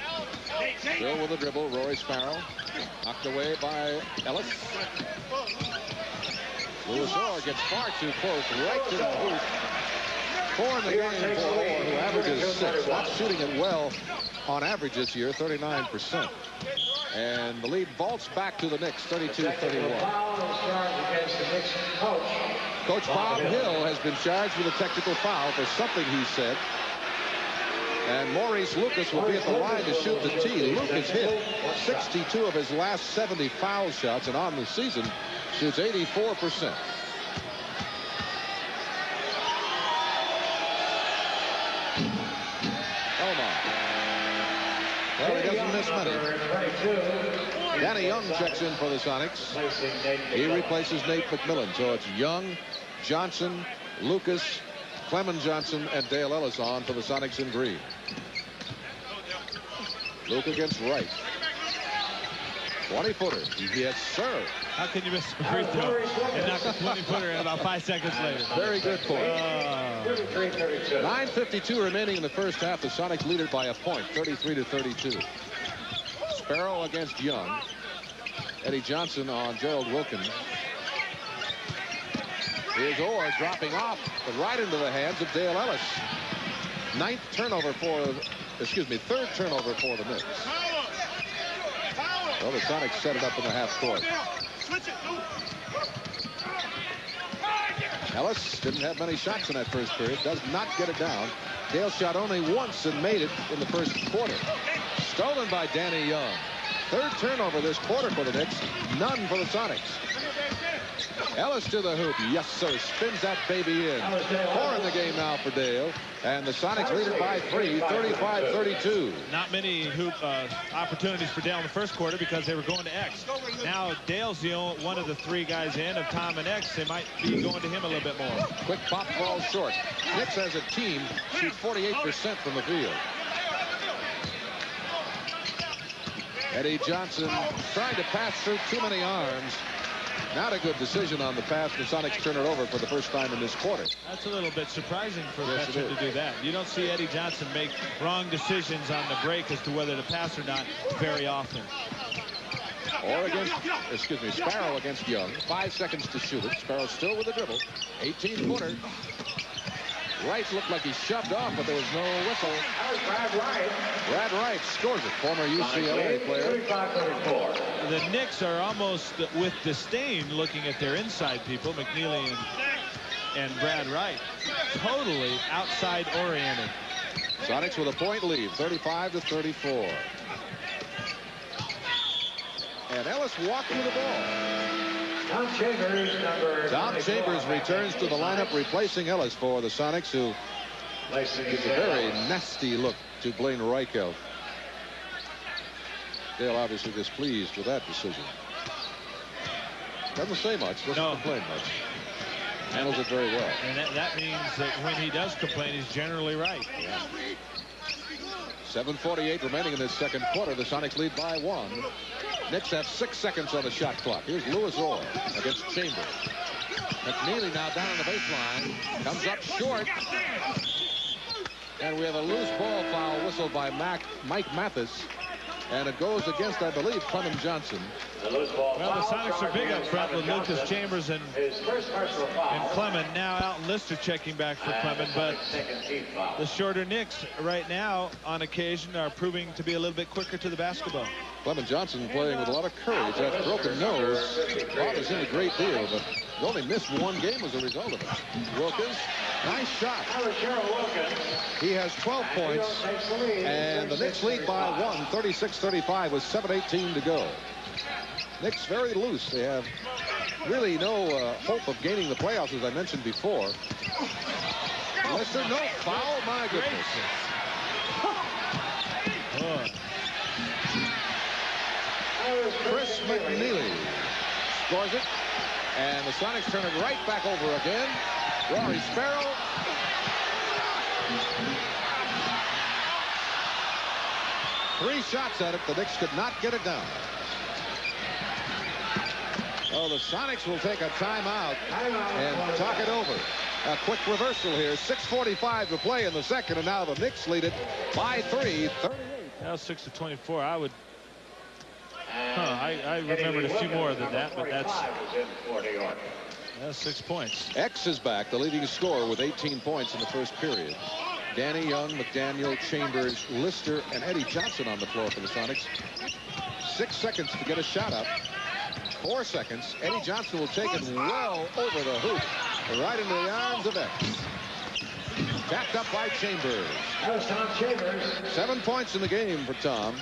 Still with a dribble, Roy Sparrow. Knocked away by Ellis. Louis Orr gets far too close, right to the hoop. 4 in the game for Orr, who averages 6. Not shooting it well on average this year, 39%. And the lead vaults back to the Knicks, 32-31. Coach Bob Hill has been charged with a technical foul for something he said. And Maurice Lucas will be at the line to shoot the tee. Lucas hit 62 of his last 70 foul shots, and on the season shoots 84%. Well, he doesn't miss many. Danny Young checks in for the Sonics. He replaces Nate McMillan. So it's Young, Johnson, Lucas, Clement Johnson, and Dale Ellis on for the Sonics in green. Luke against Wright. 20-footer. Yes, sir. How can you miss a free throw and knock a 20-footer in about 5 seconds later? Very good point. 9:52 remaining in the first half. The Sonics lead it by a point, 33-32. Sparrow against Young. Eddie Johnson on Gerald Wilkins. Here's Orr dropping off, but right into the hands of Dale Ellis. Third turnover for the Knicks. Well, the Sonics set it up in the half court. Ellis didn't have many shots in that first period. Does not get it down. Dale shot only once and made it in the first quarter. Stolen by Danny Young. Third turnover this quarter for the Knicks. None for the Sonics. Ellis to the hoop. Yes, sir. Spins that baby in. 4 in the game now for Dale. And the Sonics lead it by 3, 35-32. Not many hoop opportunities for Dale in the first quarter because they were going to X. Now Dale's one of the 3 guys in of Tom and X. They might be going to him a little bit more. Quick pop falls short. Knicks as a team shoot 48% from the field. Eddie Johnson trying to pass through too many arms. Not a good decision on the pass. The Sonics turn it over for the first time in this quarter. That's a little bit surprising for a veteran to do that. You don't see Eddie Johnson make wrong decisions on the break as to whether to pass or not very often. Sparrow against Young. 5 seconds to shoot it. Sparrow still with the dribble. 18-footer. Wright looked like he shoved off, but there was no whistle. Brad Wright scores it. Former UCLA player. The Knicks are almost with disdain looking at their inside people, McNeely and Brad Wright totally outside oriented. Sonics with a point lead, 35-34. And Ellis walked with the ball. Tom Chambers returns to the lineup, replacing Ellis for the Sonics, who gives a very nasty look to Blaine Reichelt. Dale obviously displeased with that decision. Doesn't say much, doesn't complain much. Handles it very well. And that means that when he does complain, he's generally right. 7:48 remaining in this second quarter. The Sonics lead by 1. Knicks have 6 seconds on the shot clock. Here's Louis Orr against Chambers. McNeely now down on the baseline. Comes up short. And we have a loose ball foul whistled by Mike Mathis. And it goes against, I believe, Clement Johnson. Well, the Sonics are big up front with Lucas Chambers and Clement. Now out Lister checking back for Clement, but the shorter Knicks right now on occasion are proving to be a little bit quicker to the basketball. Clement Johnson playing with a lot of courage. That broken nose bothers him a great deal, but he only missed 1 game as a result of it. Wilkins, nice shot. He has 12 points, and the Knicks lead by 1, 36-35 with 7:18 to go. Knicks very loose. They have really no hope of gaining the playoffs, as I mentioned before. Lister, no foul, my goodness. Chris McNeely scores it, and the Sonics turn it right back over again. Rory Sparrow. Three shots at it. The Knicks could not get it down. Oh, the Sonics will take a timeout and talk it over. A quick reversal here. 6:45 to play in the second, and now the Knicks lead it by 3. 38. Now 6-24. I would. I remembered a few more than that, but that's 6 points. X is back, the leading scorer with 18 points in the first period. Danny Young, McDaniel, Chambers, Lister, and Eddie Johnson on the floor for the Sonics. 6 seconds to get a shot up. 4 seconds. Eddie Johnson will take it well over the hoop, right into the arms of X. Backed up by Chambers. 7 points in the game for Tom.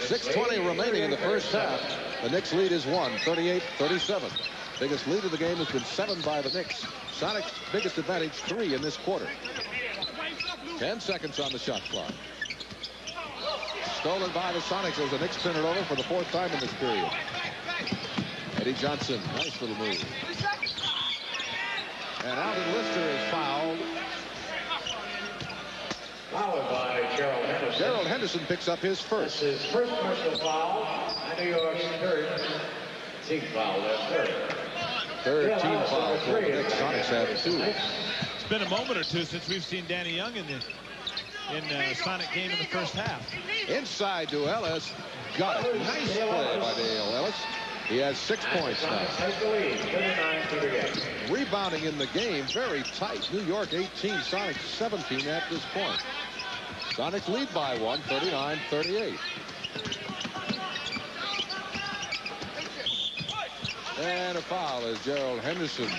6:20 remaining in the first half. The Knicks lead is 1, 38-37. Biggest lead of the game has been 7 by the Knicks. Sonics' biggest advantage, 3 in this quarter. 10 seconds on the shot clock. Stolen by the Sonics as the Knicks turn it over for the 4th time in this period. Eddie Johnson, nice little move. And Alvin Lister is fouled. Fouled by Gerald Henderson. Gerald Henderson picks up his first. This is his first personal foul. New York's third team foul. Third team foul for the Knicks. Sonics have 2. It's been a moment or two since we've seen Danny Young in the Sonic game in the first half. Inside to Ellis. Got it. Nice play by Dale Ellis. He has 6 points now. Rebounding in the game, very tight. New York 18, Sonics 17 at this point. Sonics lead by 1, 39-38. And a foul as Gerald Henderson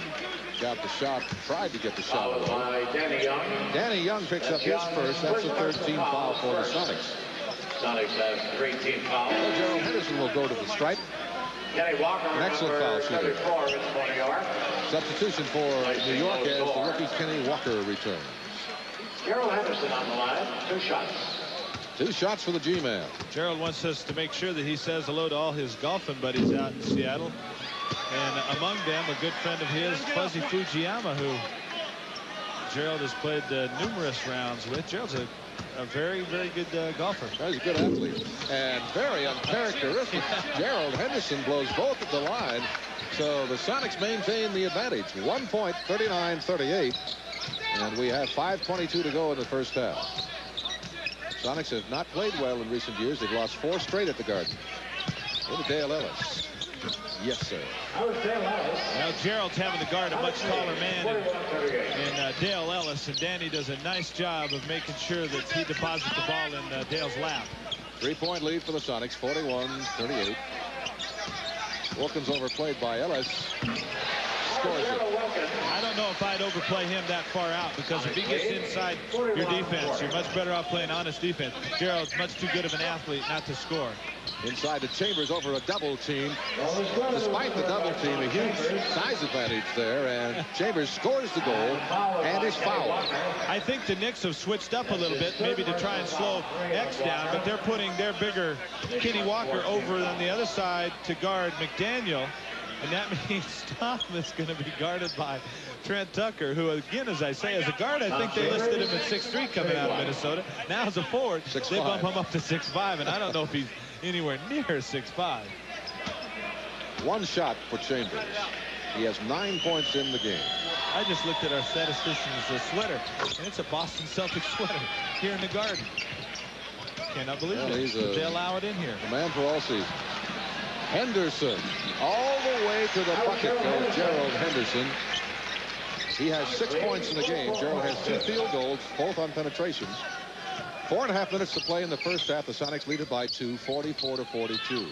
got the shot, tried to get the shot away. Danny Young picks up his first. That's the 3rd team foul for the Sonics. Sonics have 3 team fouls. Well, Gerald Henderson will go to the stripe. An excellent foul shooter. Substitution for New York as the rookie Kenny Walker returns. Gerald Henderson on the line. 2 shots. 2 shots for the G-Man. Gerald wants us to make sure that he says hello to all his golfing buddies out in Seattle. And among them, a good friend of his, Fuzzy Fujiyama, who Gerald has played numerous rounds with. Gerald's a very, very good golfer. He's a good athlete. And very uncharacteristic. Gerald Henderson blows both at the line. So the Sonics maintain the advantage. 1 point, 39-38. And we have 5:22 to go in the first half. Sonics have not played well in recent years. They've lost 4 straight at the Garden. Into Dale Ellis. Yes, sir. Now Gerald's having to guard a much taller man in Dale Ellis, and Danny does a nice job of making sure that he deposits the ball in Dale's lap. 3-point lead for the Sonics, 41-38. Wilkins overplayed by Ellis. scores it. I don't know if I'd overplay him that far out, because if he gets inside your defense, you're much better off playing honest defense. Gerald's much too good of an athlete not to score. Inside to Chambers over a double team. Despite the double team, a huge size advantage there, and Chambers scores the goal and is fouled. I think the Knicks have switched up a little bit, maybe to try and slow X down, but they're putting their bigger Kenny Walker over on the other side to guard McDaniel, and that means Tom is going to be guarded by Trent Tucker, who, again, as I say, as a guard, I think they listed him at 6'3" coming out of Minnesota. Now as a forward, they bump him up to 6'5", and I don't know if he's anywhere near 6'5". One shot for Chambers. He has 9 points in the game. I just looked at our statistician's sweater, and it's a Boston Celtics sweater here in the Garden. Cannot believe it. They allow it in here. A man for all season. Henderson, all the way to the bucket goes Gerald Henderson. He has 6 points in the game. Gerald has 2 field goals, both on penetrations. 4.5 minutes to play in the first half. The Sonics lead it by 2, 44-42.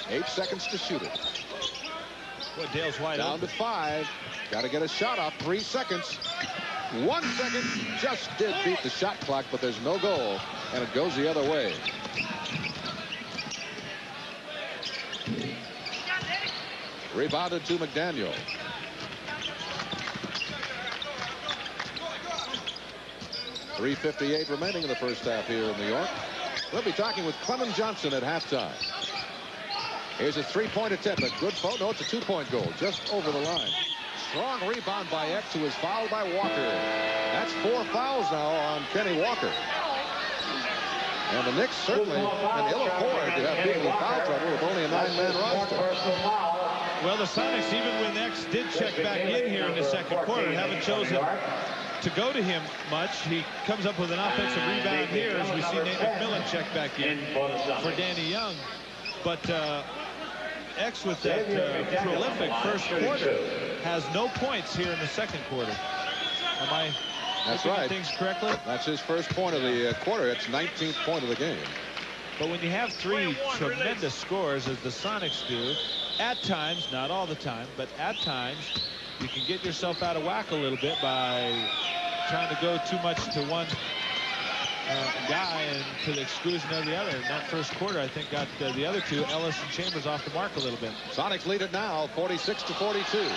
8 seconds to shoot it. Boy, Dale's wide down open. to 5. Got to get a shot off. 3 seconds. 1 second. Just did beat the shot clock, but there's no goal, and it goes the other way. Rebounded to McDaniel. .358 remaining in the first half here in New York. We'll be talking with Clement Johnson at halftime. Here's a 3-point attempt. A good foul. No, it's a 2-point goal. Just over the line. Strong rebound by X, who is fouled by Walker. That's 4 fouls now on Kenny Walker. And the Knicks certainly can ill afford to have people in foul trouble with only a 9-man roster. Well, the Sonics, even when X did check back in here in the second quarter, haven't chosen to go to him much. He comes up with an offensive rebound here as we see Nate McMillan check back in for Danny Young. But X, with that prolific first quarter, has no points here in the second quarter. Am I looking at things correctly? That's his first point of the quarter. It's 19th point of the game. But when you have 3 tremendous scores, as the Sonics do, at times, not all the time, but at times, you can get yourself out of whack a little bit by trying to go too much to one guy and to the exclusion of the other. And that first quarter, I think, got the other two, Ellis and Chambers, off the mark a little bit. Sonics lead it now, 46-42.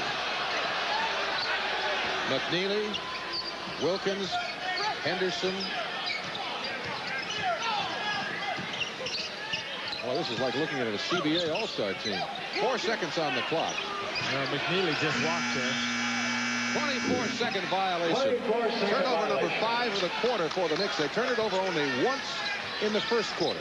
McNeely, Wilkins, Henderson. Well, this is like looking at a CBA All-Star team. 4 seconds on the clock. McNeely just walked there. 24-second violation. Turnover number 5 of the quarter for the Knicks. They turned it over only once in the first quarter.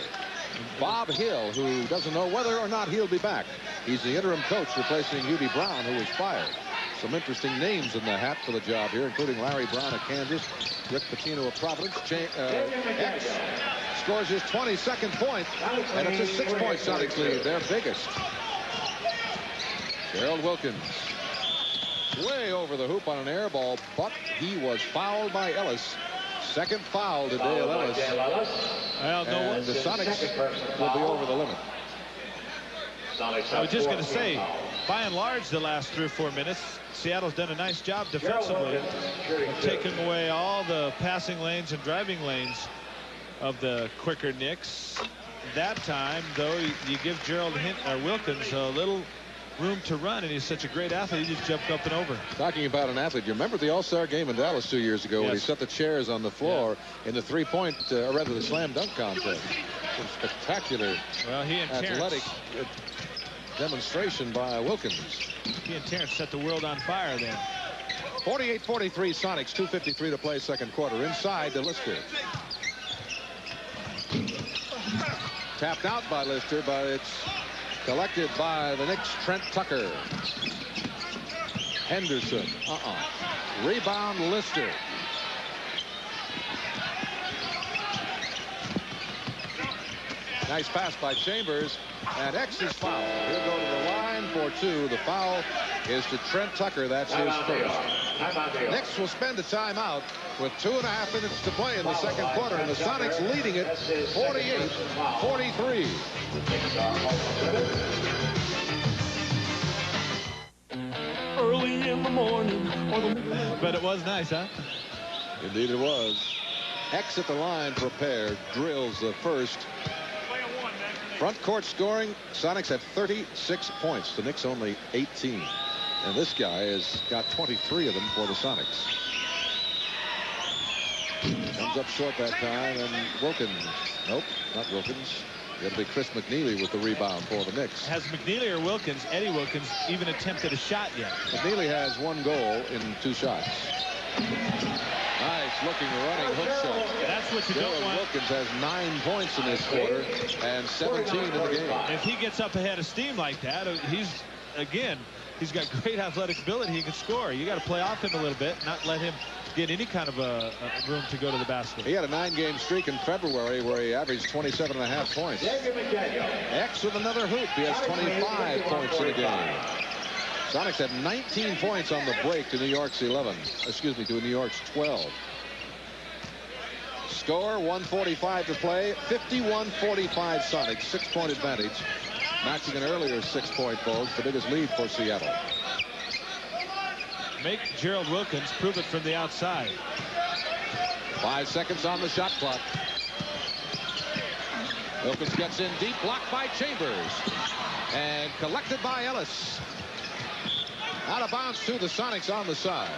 Bob Hill, who doesn't know whether or not he'll be back. He's the interim coach replacing Hubie Brown, who was fired. Some interesting names in the hat for the job here, including Larry Brown of Kansas, Rick Pitino of Providence. X scores his 22nd point, and it's a 6-point Sonics lead, their biggest. Gerald Wilkins, way over the hoop on an air ball, but he was fouled by Ellis. Second foul to Dale Ellis. Well, and the Sonics will be over the limit. I was just going to say, by and large, the last 3 or 4 minutes, Seattle's done a nice job defensively of taking away all the passing lanes and driving lanes of the quicker Knicks. That time, though, you give Gerald Wilkins a little room to run, and he's such a great athlete. He just jumped up and over. Talking about an athlete, you remember the All-Star game in Dallas 2 years ago when he set the chairs on the floor in the 3-point, or rather the slam dunk contest. Some spectacular, athletic demonstration by Wilkins. He and Terrence set the world on fire then. 48-43 Sonics, 2:53 to play second quarter. Inside to Lister. Tapped out by Lister, but it's collected by the Knicks' Trent Tucker. Henderson. Rebound Lister. Nice pass by Chambers, and X is fouled. He'll go to the line for 2. The foul is to Trent Tucker. That's his first. Knicks will spend a timeout with 2.5 minutes to play in the second quarter, and the Sonics leading it 48-43. Early in the morning. But it was nice, huh? Indeed it was. X at the line prepared. Drills the first. Front court scoring. Sonics have 36 points. The Knicks only 18. And this guy has got 23 of them for the Sonics. Comes up short that time, and Wilkins. Nope, not Wilkins. It'll be Chris McNeely with the rebound for the Knicks. Has McNeely or Wilkins, Eddie Wilkins, even attempted a shot yet? McNeely has 1 goal in 2 shots. Nice looking running hook shot. That's what you don't want. Wilkins has 9 points in this quarter and 17 in the game. If he gets up ahead of steam like that, he's got great athletic ability. He can score. You got to play off him a little bit, not let him get any kind of a room to go to the basket. He had a 9-game streak in February where he averaged 27.5 points. X with another hoop. He has 25 points in the game. Sonics had 19 points on the break to New York's 11. Excuse me, to New York's 12. Score, 1:45 to play. 51-45 Sonics. 6-point advantage. Matching an earlier 6-point bulge, the biggest lead for Seattle. Make Gerald Wilkins prove it from the outside. 5 seconds on the shot clock. Wilkins gets in deep, blocked by Chambers. And collected by Ellis. Out of bounds to the Sonics on the side.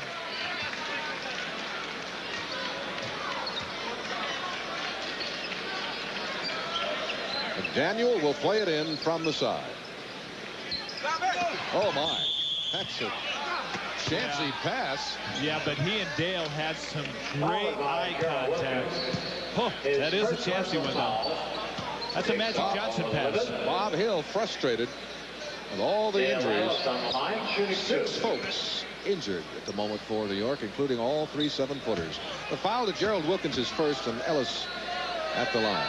McDaniel will play it in from the side. Oh my, that's a chancy pass. Yeah, but he and Dale had some great eye contact. Oh, that is a chancy one though. That's a Magic Johnson pass. Bob Hill frustrated with all the injuries. 6 folks injured at the moment for New York, including all 3 7-footers. The foul to Gerald Wilkins is first, and Ellis at the line.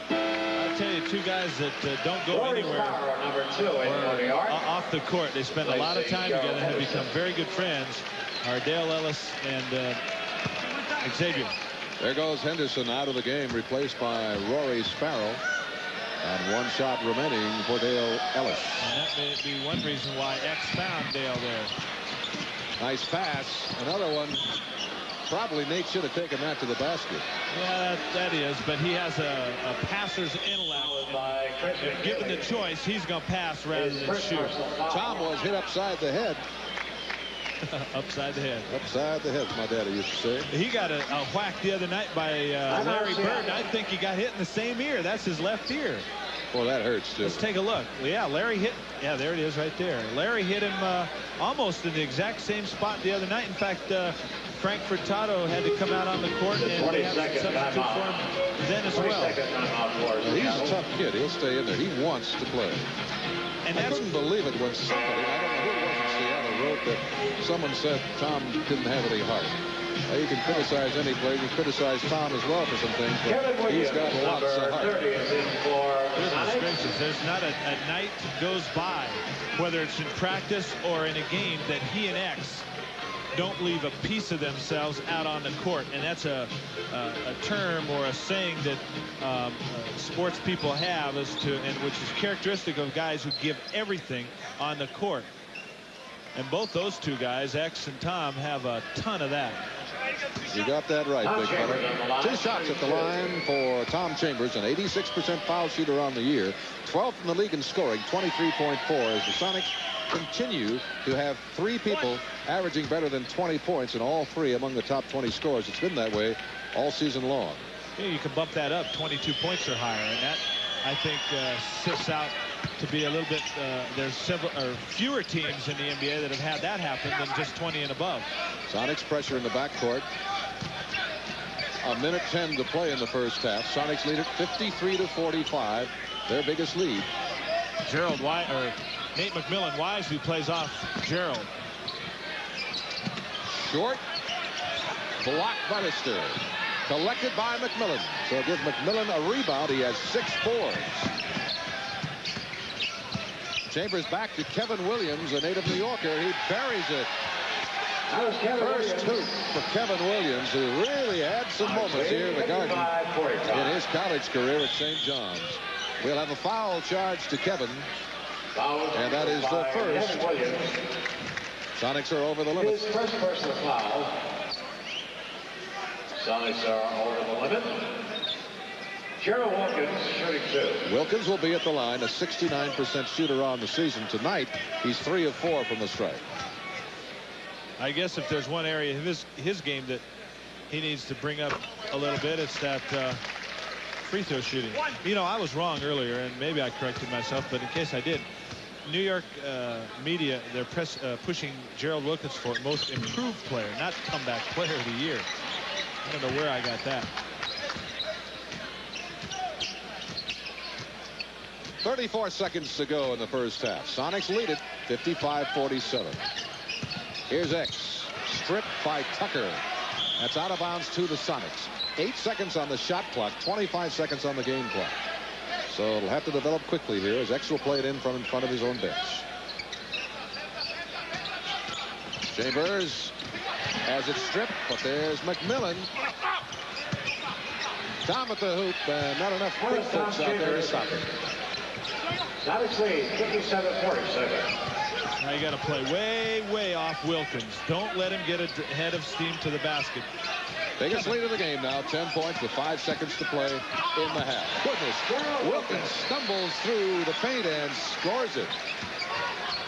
I'll tell you, 2 guys that don't go anywhere off the court. They spend a lot of time together and have become very good friends. Are Dale Ellis and Xavier. There goes Henderson out of the game, replaced by Rory Sparrow. And 1 shot remaining for Dale Ellis. And that may be one reason why X found Dale there. Nice pass. Another one. Probably Nate should have taken that to the basket. Yeah, that is. But he has a passer's intellect. And given the choice, he's going to pass rather than shoot. Tom was hit upside the head. Upside the head. Upside the head, my daddy used to say. He got a whack the other night by Larry Bird. I think he got hit in the same ear. That's his left ear. Well, that hurts, too. Let's take a look. Yeah, Larry hit. Yeah, there it is right there. Larry hit him almost in the exact same spot the other night. In fact, Frank Furtado had to come out on the court, and they have to substitute for him then as well. He's a tough kid. He'll stay in there. He wants to play. And I couldn't believe it when somebody, I don't know who it was in Seattle, wrote that someone said Tom didn't have any heart. You can criticize any player. You can criticize Tom as well for some things, but he's got lots of heart. Goodness gracious, there's not a night goes by, whether it's in practice or in a game, that he and X don't leave a piece of themselves out on the court. And that's a term or a saying that sports people have, and which is characteristic of guys who give everything on the court. And both those 2 guys, X and Tom, have a ton of that. You got that right, big fella. 2 shots at the line for Tom Chambers, an 86% foul shooter on the year, 12th in the league in scoring, 23.4, as the Sonics continue to have 3 people averaging better than 20 points, and all 3 among the top 20 scorers. It's been that way all season long. Yeah, you can bump that up. 22 points or higher, and that, I think, sifts out to be a little bit, there's fewer teams in the NBA that have had that happen than just 20 and above. Sonics pressure in the backcourt. 1:10 to play in the first half. Sonics lead it 53-45, their biggest lead. Nate McMillan wisely plays off Gerald. Short, blocked by Lister. Collected by McMillan. So give McMillan a rebound. He has 6 boards. Chambers back to Kevin Williams, a native New Yorker. He buries it. First hoop for Kevin Williams, who really had some moments here in the Garden in his college career at St. John's. We'll have a foul charge to Kevin, and that is the first. Sonics are over the limit. His first personal foul. Sonics are over the limit. Gerald Wilkins shooting 2. Wilkins will be at the line, a 69% shooter on the season. Tonight, he's 3 of 4 from the stripe. I guess if there's one area of his game that he needs to bring up a little bit, it's that free throw shooting. You know, I was wrong earlier, and maybe I corrected myself, but in case I did, New York media, they're pushing Gerald Wilkins for most improved player, not comeback player of the year. I don't know where I got that. 34 seconds to go in the first half. Sonics lead it 55-47. Here's X. Stripped by Tucker. That's out of bounds to the Sonics. 8 seconds on the shot clock, 25 seconds on the game clock. So it'll have to develop quickly here as X will play it in front of his own bench. Chambers has it stripped, but there's McMillan. Down at the hoop, and not enough great folks out there to stop it. Sonics lead 57-47. Now you got to play way off Wilkins. Don't let him get ahead of steam to the basket. Biggest lead of the game now, 10 points with 5 seconds to play in the half. Goodness, Wilkins stumbles through the paint and scores it.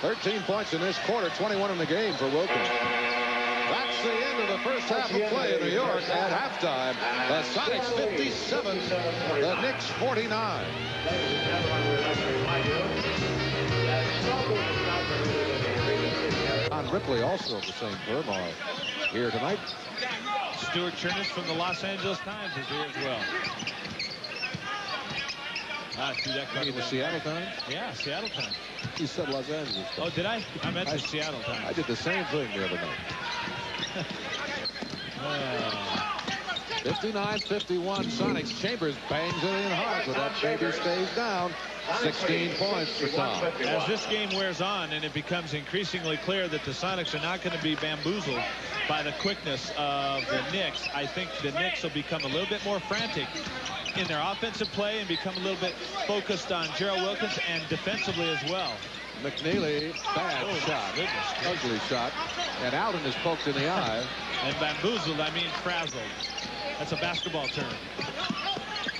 13 points in this quarter, 21 in the game for Wilkins. That's the end of the first half of play in New York at halftime. The Sonics 57, the Knicks 49. Don Ripley, also of the same firm, are here tonight. Stuart Chernus from the Los Angeles Times is here as well. See that You mean the Seattle Times? Yeah, Seattle Times. You said Los Angeles Times. Oh, did I? I meant the Seattle Times. I did the same thing the other night. 59-51 Sonics. Chambers bangs it in hard, but that baby stays down. 16 points for Tom. As this game wears on and it becomes increasingly clear that the Sonics are not going to be bamboozled by the quickness of the Knicks, I think the Knicks will become a little bit more frantic in their offensive play and become a little bit focused on Gerald Wilkins and defensively as well. McNeely, bad shot. Ugly shot. And Alden is poked in the eye. And bamboozled, I mean frazzled. That's a basketball term.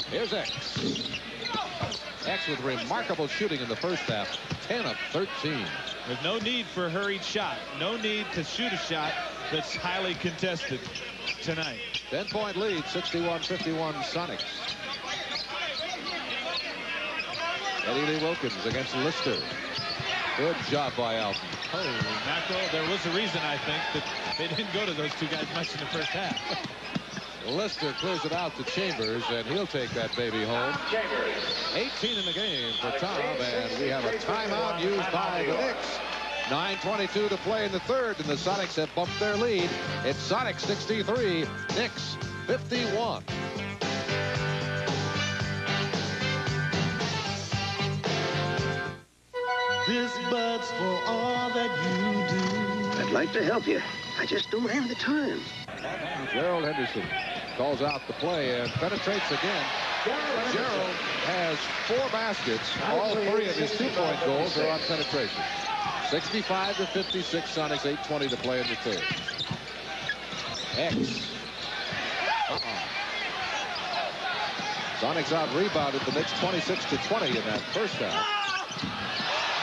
Here's X. X with remarkable shooting in the first half. 10 of 13. There's no need for a hurried shot. No need to shoot a shot that's highly contested tonight. 10-point lead, 61-51 Sonics. Eddie Lee Wilkins against Lister. Good job by Alton. Holy mackerel. There was a reason, I think, that they didn't go to those two guys much in the first half. Lister clears it out to Chambers, and he'll take that baby home. 18 in the game for Tom, and we have a timeout used by the Knicks. 9:22 to play in the third, and the Sonics have bumped their lead. It's Sonics 63, Knicks 51. This bud's for all that you do. I'd like to help you. I just don't have the time. Gerald Henderson calls out the play and penetrates again. Gerald has 4 baskets. All 3 of his 2-point goals are on penetration. 65-56 Sonics, 8:20 to play in the third. X. Sonics out-rebounded the Knicks 26-20 in that first half.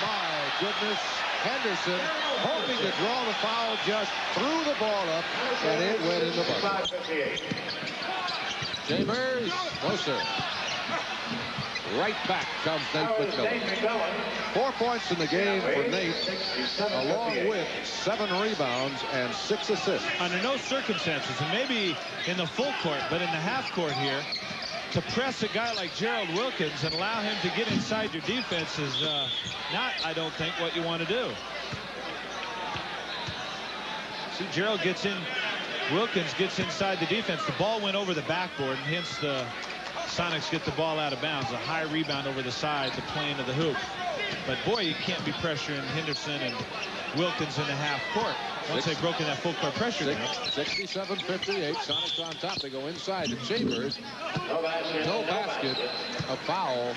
My goodness, Henderson, hoping to draw the foul, just threw the ball up, and it went in the bucket. Chambers, closer. Right back comes Nate McMillan. 4 points in the game for Nate, along with 7 rebounds and 6 assists. Under no circumstances, and maybe in the full court, but in the half court here, to press a guy like Gerald Wilkins and allow him to get inside your defense is not, I don't think, what you want to do. See, Gerald gets in, Wilkins gets inside the defense. The ball went over the backboard, and hence the Sonics get the ball out of bounds. A high rebound over the side, the plane of the hoop. But boy, you can't be pressuring Henderson and Wilkins in the half court. Once they've broken that full court pressure. 67-58. Sonics on top. They go inside to Chambers. No basket. A foul.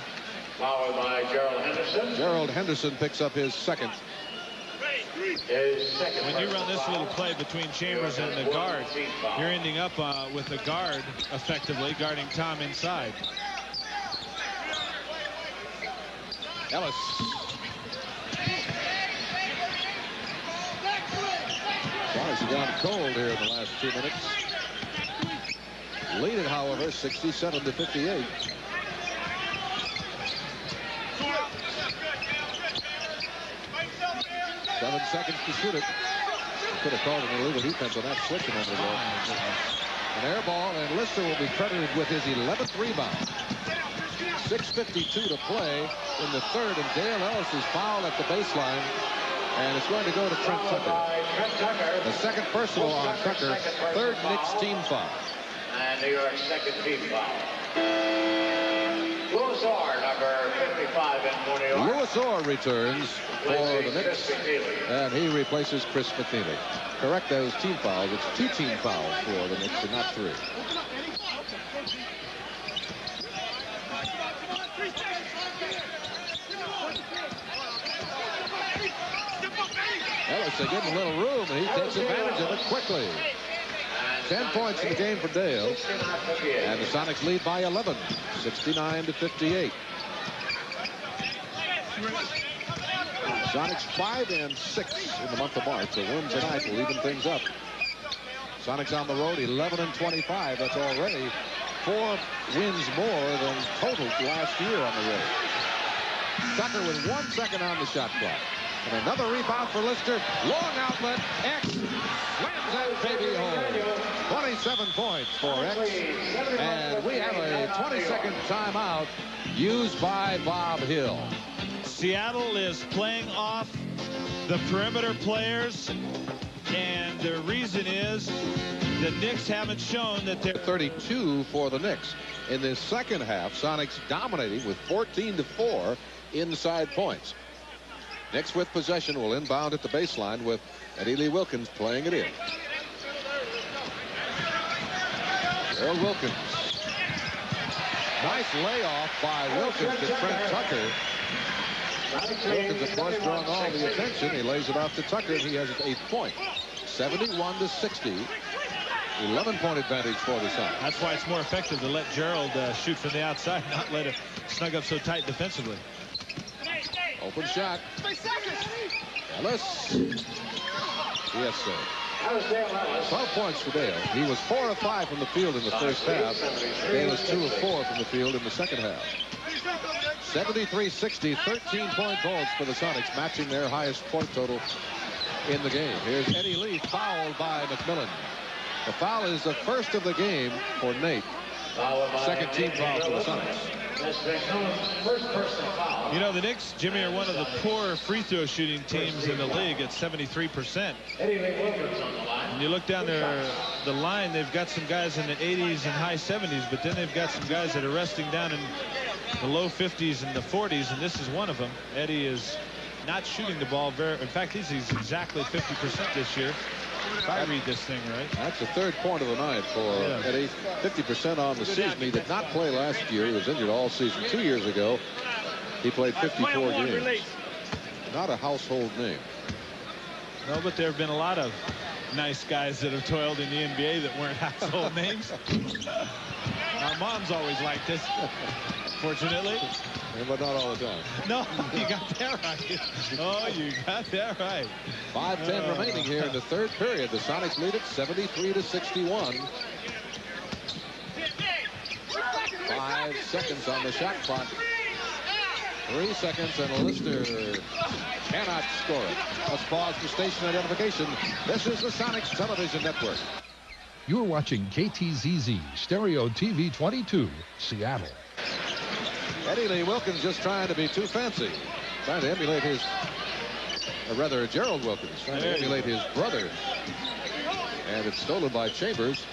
Fouled by Gerald Henderson. Gerald Henderson picks up his second. When you run this little play between Chambers and the guard, you're ending up with the guard effectively guarding Tom inside. Ellis. Sonics have gone cold here in the last 2 minutes. Lead it, however, 67-58. Seven seconds to shoot it. Could have called an illegal defense on that switch a moment ago. An air ball, and Lister will be credited with his 11th rebound. 6:52 to play in the third, and Dale Ellis is fouled at the baseline, and it's going to go to Trent Tucker. The second personal on Tucker, third Knicks team foul. And New York's second team foul. Louis Orr, number 55 in New York. Louis Orr returns for the Knicks, and he replaces Chris McNeely. Correct those team fouls. It's 2 team fouls for the Knicks and not 3. Ellis, they give him a little room, and he takes advantage of it quickly. 10 points in the game for Dale, and the Sonics lead by 11, 69-58. Sonics 5-6 in the month of March. A win tonight will even things up. Sonics on the road 11-25. That's already 4 wins more than total last year on the road. Tucker with 1 second on the shot clock. And another rebound for Lister. Long outlet. X slams that baby home. 27 points for X. And we have a 20-second timeout used by Bob Hill. Seattle is playing off the perimeter players, and the reason is the Knicks haven't shown that they're 32 for the Knicks. In this second half, Sonics dominating with 14-4 inside points. Knicks with possession will inbound at the baseline with Eddie Lee Wilkins playing it in. Gerald Wilkins. Nice layoff by Wilkins to Trent Tucker. Wilkins, of course, drawing all the attention. He lays it off to Tucker, and he has his 8th point. 71-60. 11-point advantage for the Sonics. That's why it's more effective to let Gerald shoot from the outside, not let it snug up so tight defensively. Open shot. Ellis. Yes, sir. 12 points for Dale. He was 4 of 5 from the field in the first half. Dale was 2 of 4 from the field in the second half. 73-60, 13-point balls for the Sonics, matching their highest point total in the game. Here's Eddie Lee, fouled by McMillan. The foul is the first of the game for Nate. Second team foul for the Sonics. You know, the Knicks, Jimmy, are one of the poor free throw shooting teams in the league at 73%. And you look down the line, they've got some guys in the 80s and high 70s, but then they've got some guys that are resting down in the low 50s and the 40s, and this is one of them. Eddie is not shooting the ball very, in fact, he's exactly 50% this year. If I read this thing right. That's the 3rd point of the night for Eddie. 50% on the season. He did not play last year. He was injured all season. 2 years ago, he played 54 games. Not a household name. No, but there have been a lot of nice guys that have toiled in the NBA that weren't household names. Our moms always liked us, fortunately. But not all the time. No, you got that right. Oh, you got that right. 5:10 remaining here in the third period. The Sonics lead it 73-61. 5 seconds on the shot clock. 3 seconds, and Lister cannot score it. Let's pause for station identification. This is the Sonics Television Network. You're watching KTZZ Stereo TV 22, Seattle. Eddie Lee Wilkins just trying to be too fancy. Trying to emulate his, or rather Gerald Wilkins, trying to emulate his brother. And it's stolen by Chambers.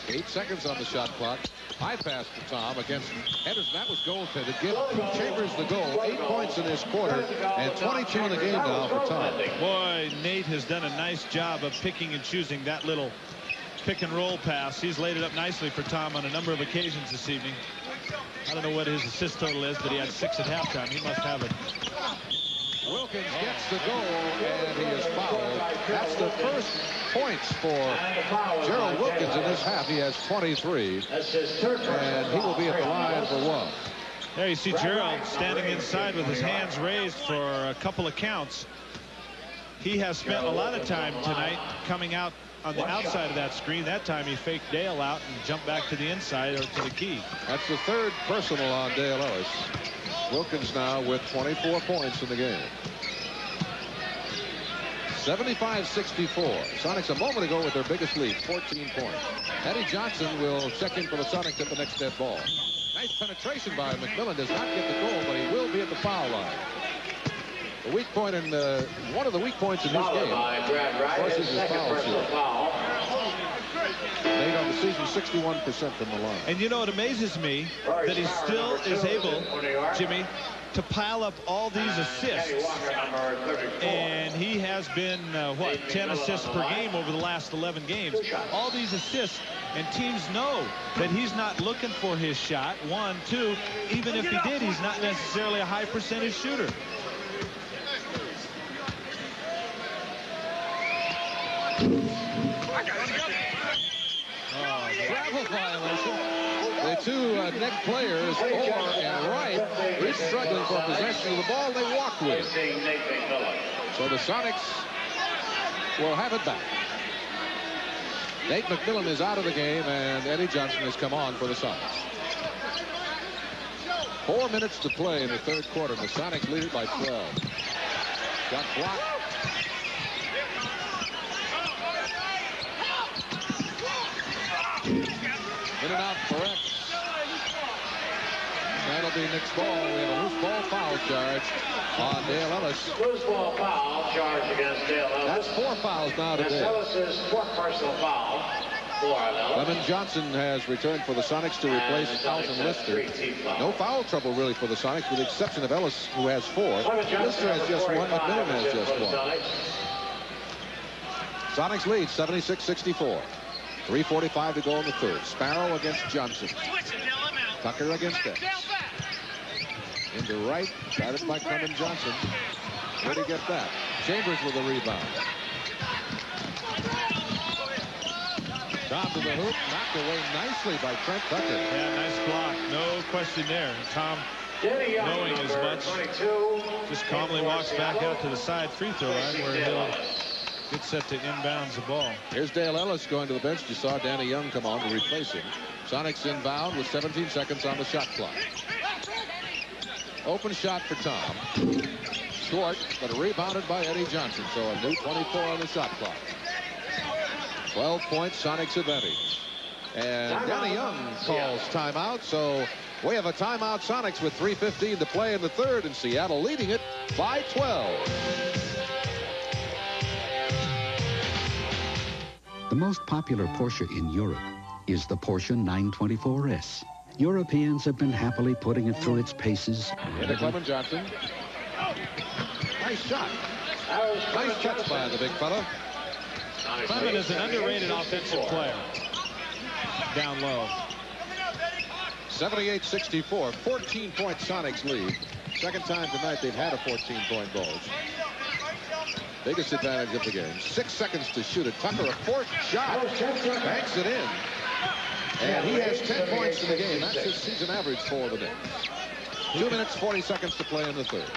8 seconds on the shot clock. High pass to Tom against Henderson. That was goaltended. Give Chambers the goal. 8 points in this quarter and 22 in the game now for Tom. Boy, Nate has done a nice job of picking and choosing that little pick and roll pass. He's laid it up nicely for Tom on a number of occasions this evening. I don't know what his assist total is, but he had 6 at halftime. He must have it. Wilkins gets the goal, and he is fouled. That's the first points for Gerald Wilkins in this half. He has 23, and he will be at the line for 1. There you see Gerald standing inside with his hands raised for a couple of counts. He has spent a lot of time tonight coming out on the outside of that screen. That time he faked Dale out and jumped back to the inside or to the key. That's the 3rd personal on Dale Ellis. Wilkins now with 24 points in the game. 75-64. Sonics a moment ago with their biggest lead, 14 points. Eddie Johnson will check in for the Sonics at the next dead ball. Nice penetration by McMillan. Does not get the goal, but he will be at the foul line. The weak point in one of the weak points in this game, of course, is his foul shooting. Made on the season 61% from the line. And you know, it amazes me that he still is able, Jimmy, to pile up all these assists. And he has been, 10 assists per game over the last 11 games. All these assists, and teams know that he's not looking for his shot. 1, 2, even if he did, he's not necessarily a high percentage shooter. Travel violation. The 2 Knick players, Orr and Wright, each struggling for possession of the ball. They walk with it. So the Sonics will have it back. Nate McMillan is out of the game, and Eddie Johnson has come on for the Sonics. 4 minutes to play in the 3rd quarter. The Sonics lead it by 12. Got blocked. In and out correct. That'll be Knicks ball. We have a loose ball foul charge on Dale Ellis. Loose ball foul charge against Dale Ellis. That's 4 fouls now to Dale. Ellis' 4th personal foul. Lemon Johnson has returned for the Sonics to replace Alton Lister. No foul trouble really for the Sonics, with the exception of Ellis, who has 4. Lister has just 1. McMillan has just 1. Sonics lead 76-64. 3:45 to go in the 3rd. Sparrow against Johnson. Tucker against X. Into right. Guarded by Clement Johnson. Where'd he get that? Chambers with a rebound. Top to the hoop. Knocked away nicely by Trent Tucker. Yeah, nice block. No question there. Tom, knowing as much, just calmly walks back out to the side free throw line where he'll get set to inbounds the ball. Here's Dale Ellis going to the bench. You saw Danny Young come on to replace him. Sonics inbound with 17 seconds on the shot clock. Open shot for Tom. Short, but rebounded by Eddie Johnson. So a new 24 on the shot clock. 12 points, Sonics advantage. And Danny Young calls timeout. So we have a timeout, Sonics, with 3:15 to play in the 3rd, and Seattle leading it by 12. The most popular Porsche in Europe is the Porsche 924S. Europeans have been happily putting it through its paces. Into Clement Johnson. Nice shot. Nice catch by the big fella. Clement is an underrated offensive player. Down low. 78-64. 14-point Sonics lead. Second time tonight they've had a 14-point bulge. Biggest advantage of the game. 6 seconds to shoot it. Tucker, a 4th shot. Banks it in. And he has 10 points in the game. That's his season average for the Knicks. 2 minutes, 40 seconds to play in the 3rd.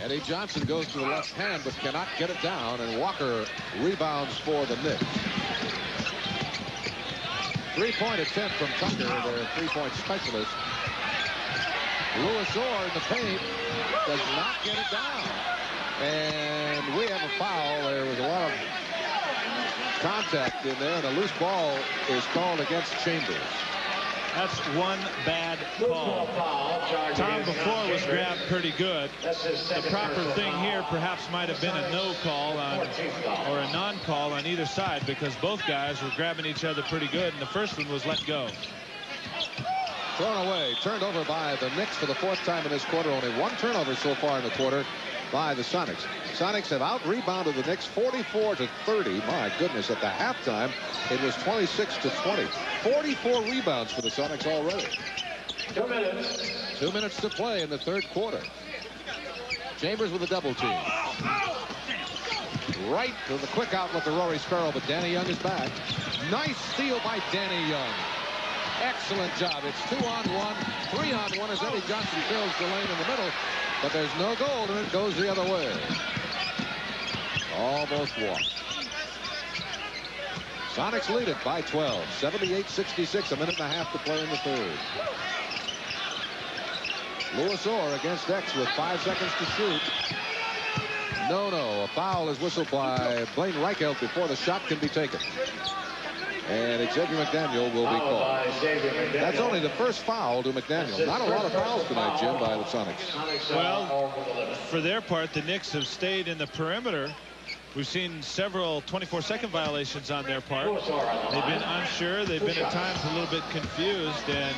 Eddie Johnson goes to the left hand, but cannot get it down. And Walker rebounds for the Knicks. 3-point attempt from Tucker, their 3-point specialist. Louis Orr in the paint does not get it down. And we have a foul. There was a lot of contact in there, and a loose ball is called against Chambers. That's one bad call. Tom before was grabbed pretty good. The proper thing here perhaps might have been a no call on, or a non-call on either side, because both guys were grabbing each other pretty good, and the first one was let go. Thrown away, turned over by the Knicks for the 4th time in this quarter. Only 1 turnover so far in the quarter by the Sonics. Sonics have out-rebounded the Knicks 44-30. My goodness, at the halftime, it was 26-20. 44 rebounds for the Sonics already. 2 minutes. 2 minutes to play in the 3rd quarter. Chambers with a double team. Right to the quick outlet to Rory Sparrow, but Danny Young is back. Nice steal by Danny Young. Excellent job. It's 2-on-1, 3-on-1 as Eddie Johnson fills the lane in the middle, but there's no goal, and it goes the other way. Almost walked. Sonics lead it by 12, 78-66, a minute and a half to play in the 3rd. Louis Orr against X with 5 seconds to shoot. No, a foul is whistled by Blaine Reichelt before the shot can be taken. And Xavier McDaniel will be called. That's only the first foul to McDaniel. Not a lot of fouls tonight, Jim, by the Sonics. Well, for their part, the Knicks have stayed in the perimeter. We've seen several 24-second violations on their part. They've been unsure. They've been at times a little bit confused. And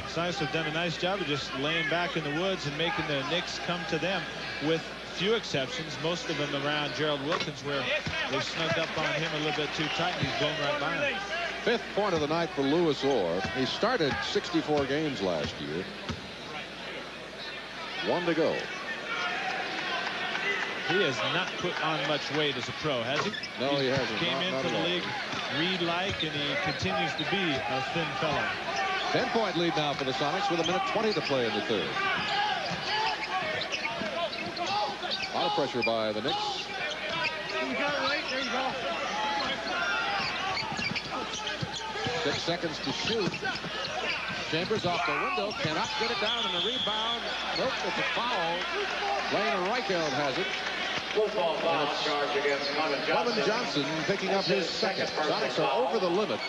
Sonics have done a nice job of just laying back in the woods and making the Knicks come to them, with few exceptions, most of them around Gerald Wilkins, where they've snugged up on him a little bit too tight, and he's blown right by him. 5th point of the night for Louis Orr. He started 64 games last year. 1 to go. He has not put on much weight as a pro, has he? No, he hasn't. Came into the league Reed-like, and he continues to be a thin fellow. 10-point lead now for the Sonics with 1:20 to play in the 3rd. A lot of pressure by the Knicks. You got it right. There you go. 6 seconds to shoot. Chambers off the window, cannot get it down, and the rebound. Nope, it's a foul. Blaine Reichelt has it. Football foul charge against Clement Johnson picking up his 2nd. Sonics are over the limit.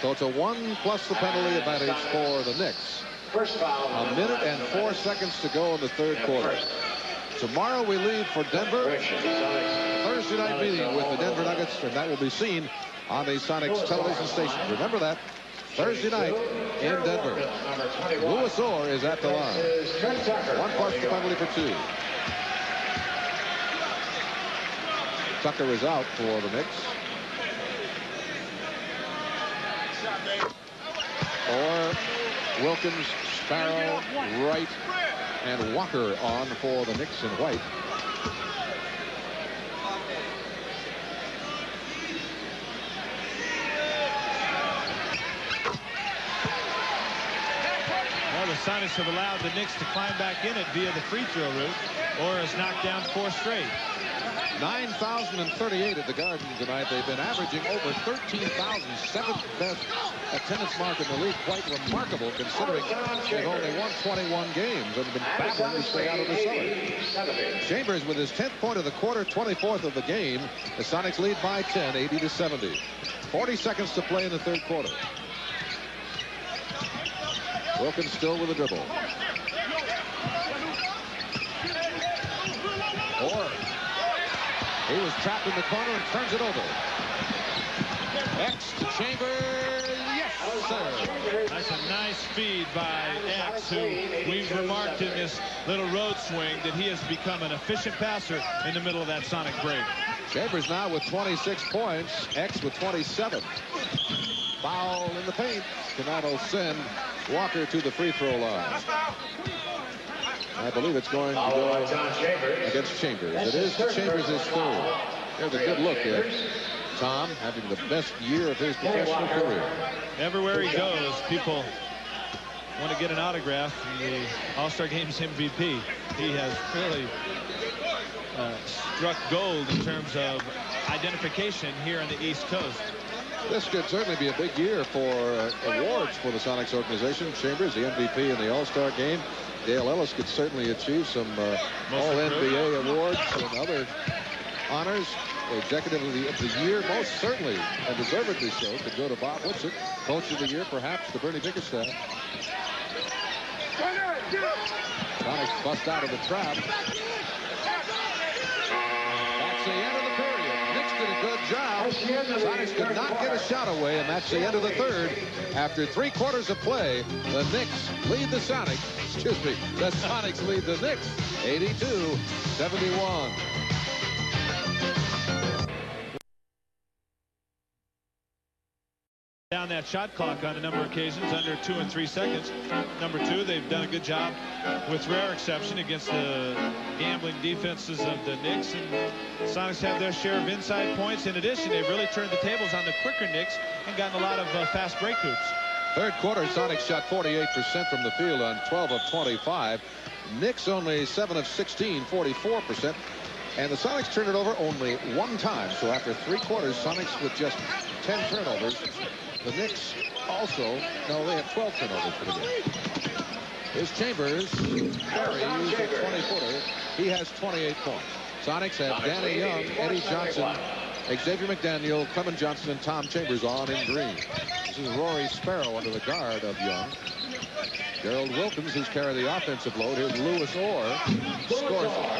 So it's a 1 plus the penalty advantage for the Knicks. First foul. 1 minute and 4 seconds to go in the 3rd quarter. Tomorrow we leave for Denver. Thursday night meeting with the Denver Nuggets, and that will be seen on the Sonics television station. Remember that. Thursday night in Denver. Louis Orr is at the line. 1 plus the penalty for 2. Tucker is out for the Knicks. Orr, Wilkins, Sparrow, Wright, and Walker on for the Knicks in white. Well, the Sonics have allowed the Knicks to climb back in it via the free throw route. Orr has knocked down 4 straight. 9,038 at the Garden tonight. They've been averaging over 13,000, 7th best attendance mark in the league. Quite remarkable considering they've only won 21 games and been battling to stay out of the cellar. Chambers with his 10th point of the quarter, 24th of the game. The Sonics lead by 10, 80-70. 40 seconds to play in the 3rd quarter. Wilkins still with a dribble. Orr. He was trapped in the corner and turns it over. X to Chambers. Yes, sir. That's a nice feed by X, who we've remarked in this little road swing that he has become an efficient passer in the middle of that Sonic break. Chambers now with 26 points. X with 27. Foul in the paint. Cannot send Walker to the free throw line. I believe it's going to go against Chambers. It is Chambers' 3rd. There's a good look at Tom having the best year of his professional career. Everywhere he goes, people want to get an autograph from the All-Star Game's MVP. He has really struck gold in terms of identification here on the East Coast. This could certainly be a big year for awards for the Sonics organization. Chambers, the MVP in the All-Star Game. Dale Ellis could certainly achieve some All-NBA awards and other honors, Executive of the Year, most certainly, and deservedly so, could go to Bob Whitsitt. Coach of the Year, perhaps, to Bernie Bickerstaff. Sonics bust out of the trap. That's the end of the period. Knicks did a good job. Sonics could not get a shot away, and that's the end of the third. After 3 quarters of play, the Knicks lead the Sonics. Excuse me, the Sonics lead the Knicks 82-71. Down that shot clock on a number of occasions, under 2 and 3 seconds. Number 2, they've done a good job, with rare exception, against the gambling defenses of the Knicks. And Sonics have their share of inside points. In addition, they've really turned the tables on the quicker Knicks and gotten a lot of fast break hoops. Third quarter, Sonics shot 48% from the field on 12 of 25. Knicks only 7 of 16, 44%. And the Sonics turned it over only 1 time. So after 3 quarters, Sonics with just 10 turnovers. The Knicks also, no, they have 12 turnovers for the game. Here's Chambers, carries a 20-footer. He has 28 points. Sonics have Danny Young, Eddie Johnson, Xavier McDaniel, Clement Johnson, and Tom Chambers on in green. This is Rory Sparrow under the guard of Young. Gerald Wilkins, who's carried the offensive load. Here's Louis Orr, scores it.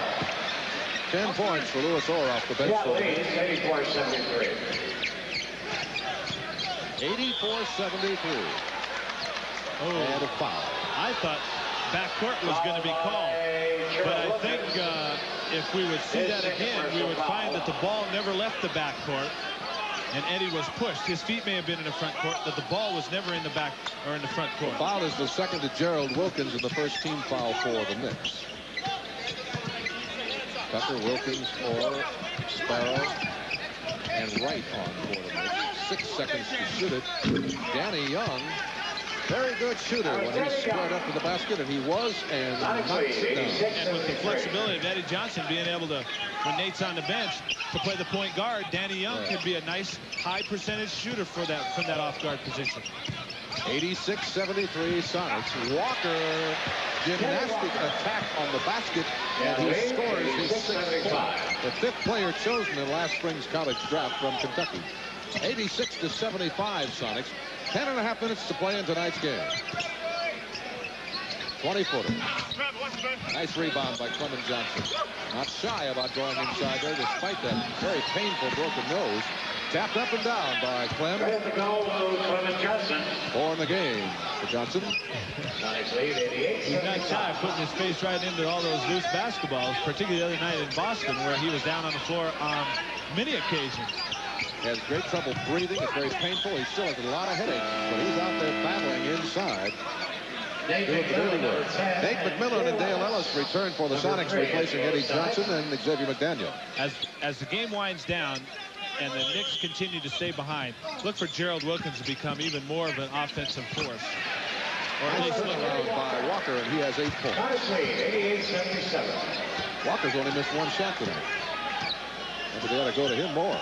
10 points for Louis Orr off the bench. 84-73. 84-73. Oh, and a foul. I thought backcourt was going to be called, but I think if we would see that again, we would find that the ball never left the backcourt, and Eddie was pushed. His feet may have been in the front court, but the ball was never in the back or in the front court. The foul is the second to Gerald Wilkins, and the first team foul for the Knicks. Tucker, Wilkins, Orr, Sparrow, and Wright on for the Knicks. 6 seconds to shoot it. Danny Young, very good shooter when he's squared up to the basket, and he was, and knocks it down. And with the flexibility of Eddie Johnson being able to, when Nate's on the bench, to play the point guard, Danny Young could be a nice high percentage shooter for that, from that off guard position. 86-73 Sonics. Walker, gymnastic attack on the basket, and he scores his 6th point. The 5th player chosen in last spring's college draft from Kentucky. 86-75 Sonics. 10.5 minutes to play in tonight's game. 20-footer. Nice rebound by Clement Johnson. Not shy about going inside there despite that very painful broken nose. Tapped up and down by Clem. 4 in the game for Johnson. He's not shy of putting his face right into all those loose basketballs, particularly the other night in Boston, where he was down on the floor on many occasions. He has great trouble breathing. It's very painful. He still has a lot of headaches, but he's out there battling inside. Nate McMillan and Dale Ellis return for the Sonics, replacing Eddie Johnson and Xavier McDaniel. As the game winds down and the Knicks continue to stay behind, look for Gerald Wilkins to become even more of an offensive force. Or at least look around by Walker, and he has 8 points. 88-77. Walker's only missed 1 shot tonight. But they ought to go to him more.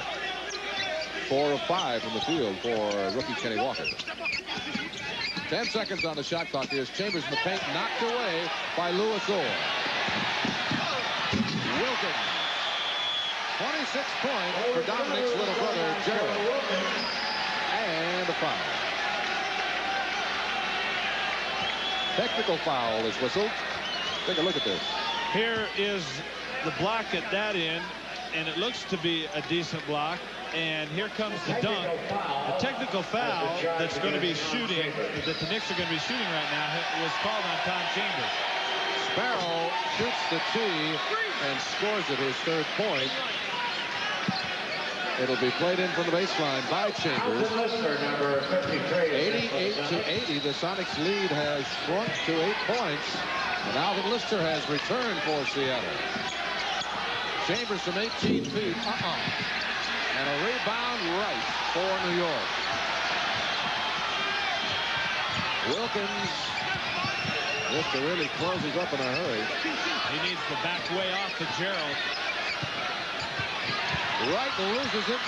4 of 5 from the field for rookie Kenny Walker. 10 seconds on the shot clock. Here's Chambers in the paint, knocked away by Louis Orr. Wilkins. 26 points for Dominic's little brother, Gerald. And a foul. Technical foul is whistled. Take a look at this. Here is the block at that end, and it looks to be a decent block. And here comes the dunk. The technical foul that's going to be shooting, that the Knicks are going to be shooting right now, was called on Tom Chambers. Sparrow shoots the tee and scores it, his 3rd point. It'll be played in from the baseline by Chambers. 88-80. The Sonics lead has shrunk to 8 points. And Alvin Lister has returned for Seattle. Chambers from 18 feet. And a rebound right for New York. Wilkins, Lister really closes up in a hurry. He needs to back way off to Gerald. Wright loses it.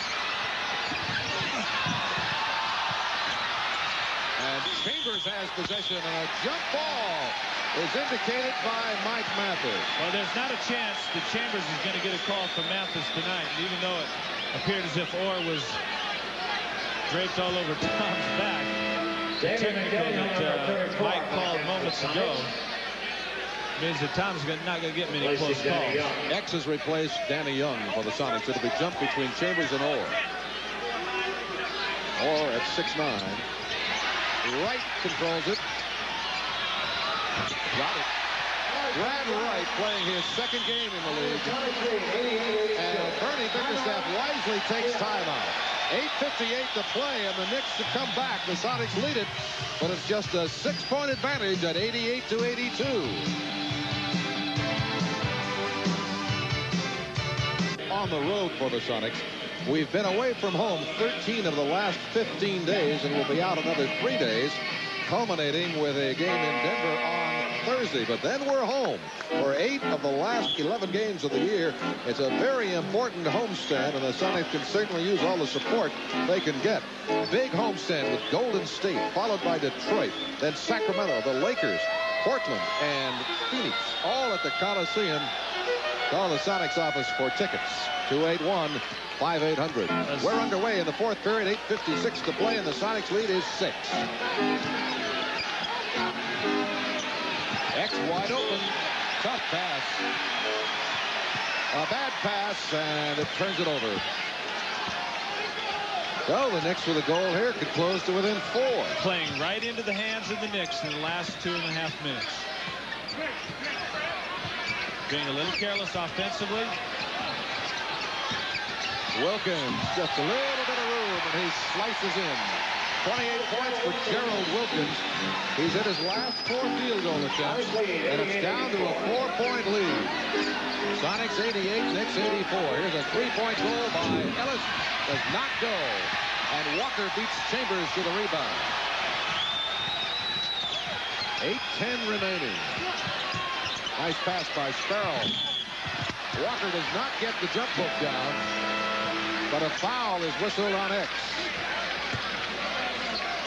And Chambers has possession, and a jump ball is indicated by Mike Mathis. Well, there's not a chance that Chambers is going to get a call from Mathis tonight, even though it appeared as if Orr was draped all over Tom's back. The technical that Mike called moments ago means that Tom's not going to get many close calls. X has replaced Danny Young for the Sonics. It'll be jump between Chambers and Orr. Orr at 6'9". Wright controls it. Got it. Brad Wright playing his second game in the league. And Bernie Bickerstaff wisely takes timeout. 8:58 to play, and the Knicks to come back. The Sonics lead it, but it's just a 6-point advantage at 88-82. On the road for the Sonics. We've been away from home 13 of the last 15 days, and we'll be out another 3 days, culminating with a game in Denver on Thursday. But then we're home for 8 of the last 11 games of the year. It's a very important homestand, and the Sonics can certainly use all the support they can get. Big homestand with Golden State, followed by Detroit, then Sacramento, the Lakers, Portland, and Phoenix, all at the Coliseum. Call the Sonics office for tickets. 281-5800. We're underway in the fourth period. 8:56 to play, and the Sonics lead is 6. X wide open. Tough pass. A bad pass, and it turns it over. So the Knicks with a goal here could close to within 4. Playing right into the hands of the Knicks in the last 2.5 minutes. Being a little careless offensively. Wilkins, just a little bit of room, and he slices in. 28 points for Gerald Wilkins. He's hit his last 4 field goal attempts, and it's down to a 4-point lead. Sonics 88, Knicks 84. Here's a 3-point goal by Ellis. Does not go, and Walker beats Chambers to the rebound. 8:10 remaining. Nice pass by Sparrow. Walker does not get the jump hook down, but a foul is whistled on X.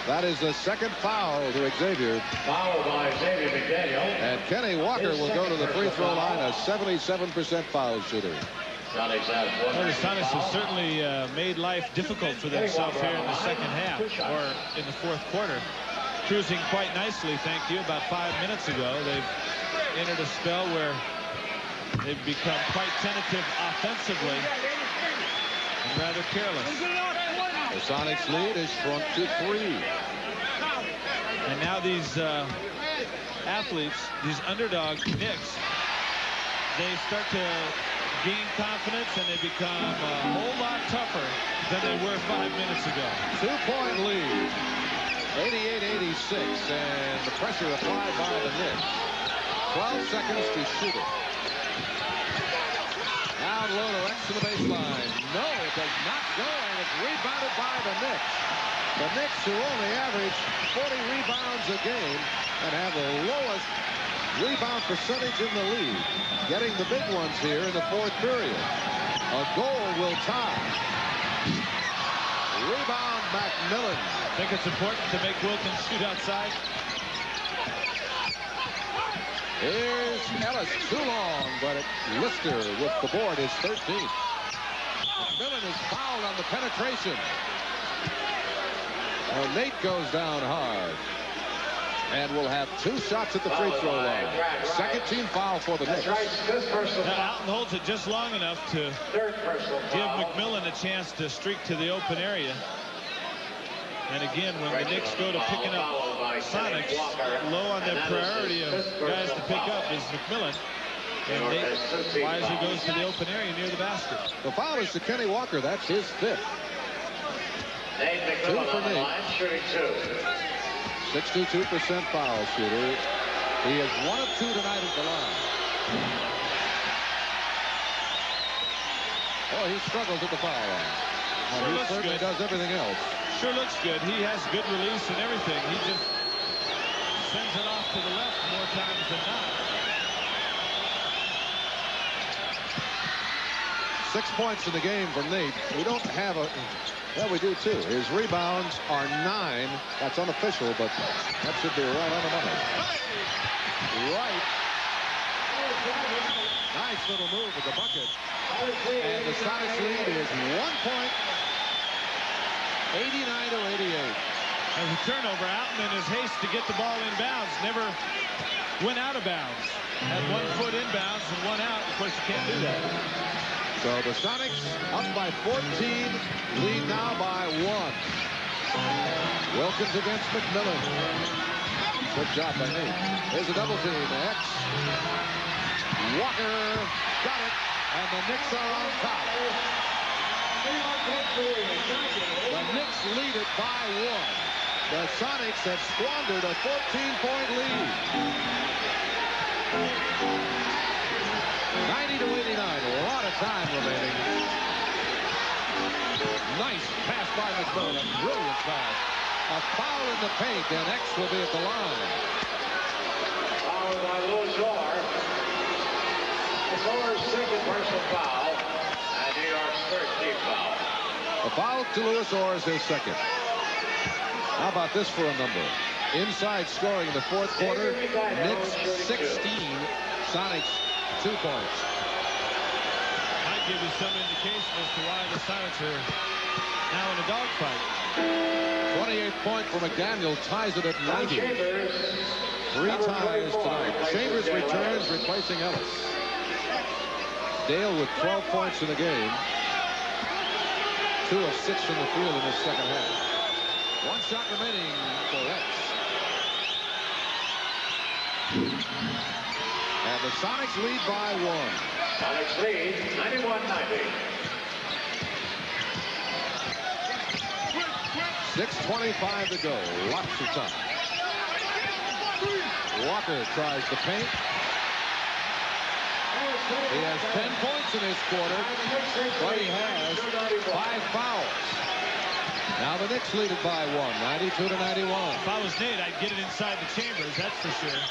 That is the second foul to Xavier. Foul by Xavier McDaniel. And Kenny Walker will go to the free throw line, a 77% foul shooter. Well, the Sonics have certainly made life difficult for themselves here in the second half, or in the fourth quarter. Cruising quite nicely, thank you. About 5 minutes ago, they've entered a spell where they've become quite tentative offensively and rather careless. The Sonics lead is shrunk to 3. And now these athletes, these underdog Knicks, they start to gain confidence, and they become a whole lot tougher than they were 5 minutes ago. 2-point lead. 88-86, and the pressure applied by the Knicks. 12 seconds to shoot it. Down low to X to the baseline. No, it does not go, and it's rebounded by the Knicks. The Knicks, who only average 40 rebounds a game and have the lowest rebound percentage in the league, getting the big ones here in the fourth period. A goal will tie. Rebound McMillan. Think it's important to make Wilkins shoot outside? Here's Ellis, too long, but Lister with the board is 13th. McMillan is fouled on the penetration. Well, Nate goes down hard. And we'll have 2 shots at the free throw line. Second team foul for the Knicks. Now, Alton holds it just long enough to give McMillan a chance to streak to the open area. And again, when the Knicks go to picking up Sonics, low on their priority of guys to pick up is McMillan. And Nate wisely goes to the open area near the basket. The foul is to Kenny Walker. That's his 5th. 2 for Nate. 62% foul shooter. He is 1 of 2 tonight at the line. Oh, he struggles at the foul line. Well, he certainly does everything else. Sure looks good. He has good release and everything. He just sends it off to the left more times than not. 6 points in the game for Nate. We don't have a... Well, we do too. His rebounds are 9. That's unofficial, but that should be right on the money. right. Nice little move with the bucket. And the Sonics lead is 1 point, 89-88. And the turnover, Alton in his haste to get the ball in bounds never went out of bounds. Had 1 foot in bounds and 1 out. Of course, you can't do that. So the Sonics up by 14, lead now by 1. Wilkins against McMillan. Good job by me. Here's a double team. X. Walker got it, and the Knicks are on top. The Knicks lead it by 1. The Sonics have squandered a 14-point lead. 90-89. A lot of time remaining. Nice pass by McMillan. A brilliant pass. A foul in the paint, and X will be at the line. Foul by Louis Orr. It's Orr's second personal foul, and New York's first team foul. A foul to Louis Orr is his second. How about this for a number? Inside scoring in the fourth quarter. Knicks 16. Sonics 2 points. Might give you some indication as to why the Sonics are now in a dogfight. 28th point for McDaniel, ties it at 90. 3 ties tonight. Chambers returns, replacing Ellis. Dale with 12 points in the game. 2 of 6 from the field in the second half. 1 shot remaining for X. And the Sonics lead by 1. Sonics lead 91-90. 6:25 to go. Lots of time. Walker tries to paint. He has 10 points in this quarter, but he has 5 fouls. Now the Knicks lead it by 1, 92-91. If I was Nate, I'd get it inside the Chambers, that's for sure.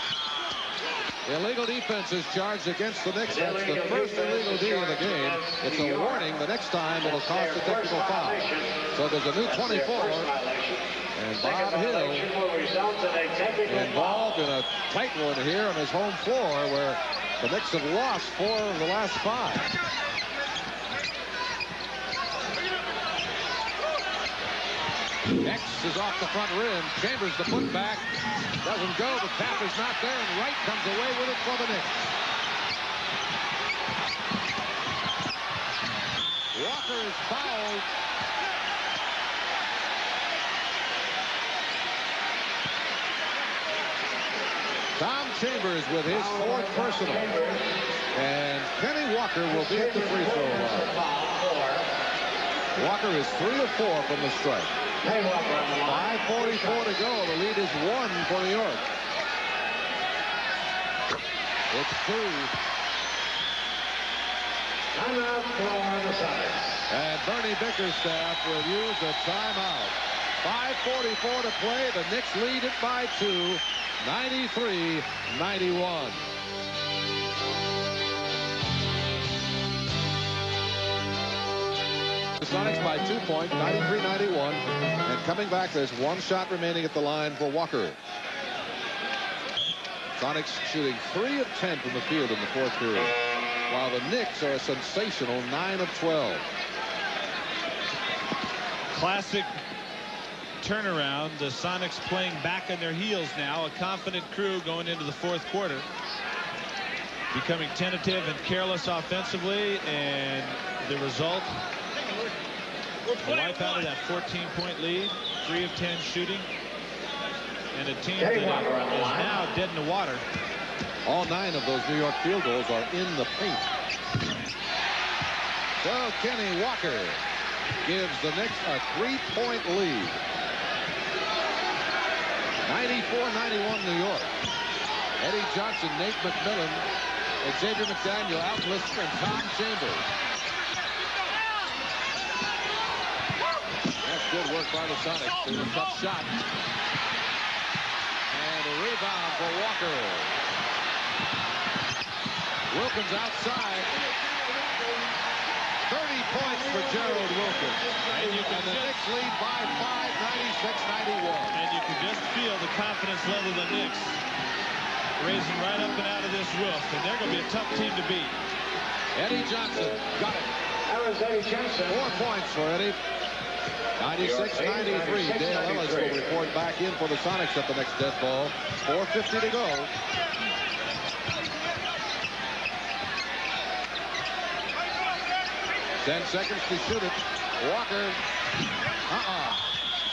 Illegal defense is charged against the Knicks. That's the first illegal D of the game. It's a warning. The next time it'll cost a technical foul. So there's a new 24. And Bob Hill involved in a tight one here on his home floor where the Knicks have lost 4 of the last 5. X is off the front rim. Chambers the putback. Doesn't go. The tap is not there, and Wright comes away with it for the Knicks. Walker is fouled. Tom Chambers with his 4th personal. And Kenny Walker will be at the free throw line. Walker is 3 of 4 from the strike. 5:44 to go. The lead is 1 for New York. It's 2. Timeout for the Sonics. And Bernie Bickerstaff will use a timeout. 5:44 to play. The Knicks lead it by 2. 93-91. The Sonics by 2 points, 93-91. And coming back, there's 1 shot remaining at the line for Walker. Sonics shooting 3 of 10 from the field in the 4th period, while the Knicks are a sensational 9 of 12. Classic turnaround. The Sonics playing back on their heels now. A confident crew going into the 4th quarter. Becoming tentative and careless offensively, and the result, the wipe out of that 14-point lead, 3 of 10 shooting, and a team that is now dead in the water. All 9 of those New York field goals are in the paint. So Kenny Walker gives the Knicks a 3-point lead. 94-91 New York. Eddie Johnson, Nate McMillan, Xavier McDaniel, Outlis, and Tom Chambers. That's good work by the Sonics. It's a tough shot. And a rebound for Walker. Wilkins outside. 30 points for Gerald Wilkins. And the Knicks lead by 5, 96-91. And you can just feel the confidence level of the Knicks. raising right up and out of this roof, and they're going to be a tough team to beat. Eddie Johnson got it. That was Eddie Johnson. 4 points for Eddie. 96-93. Dale Ellis will report back in for the Sonics at the next dead ball. 4:50 to go. 10 seconds to shoot it. Walker.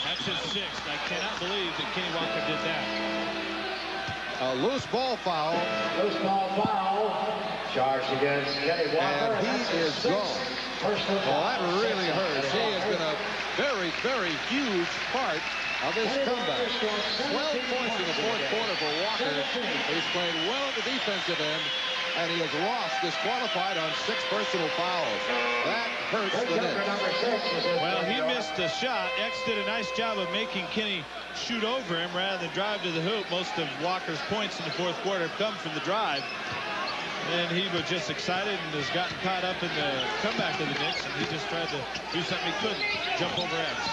That's his 6th. I cannot believe that Kenny Walker did that. A loose ball foul. Loose ball foul. Charged against Kenny Walker. And he is gone. Well, that really hurts. He has been a very, very huge part of this comeback. 12 points in the fourth quarter for Walker. He's played well at the defensive end, and he has lost, disqualified on 6 personal fouls. That hurts the Knicks. Well, he missed a shot. X did a nice job of making Kenny shoot over him rather than drive to the hoop. Most of Walker's points in the fourth quarter have come from the drive. And he was just excited and has gotten caught up in the comeback of the Knicks, and he just tried to do something he couldn't, jump over X.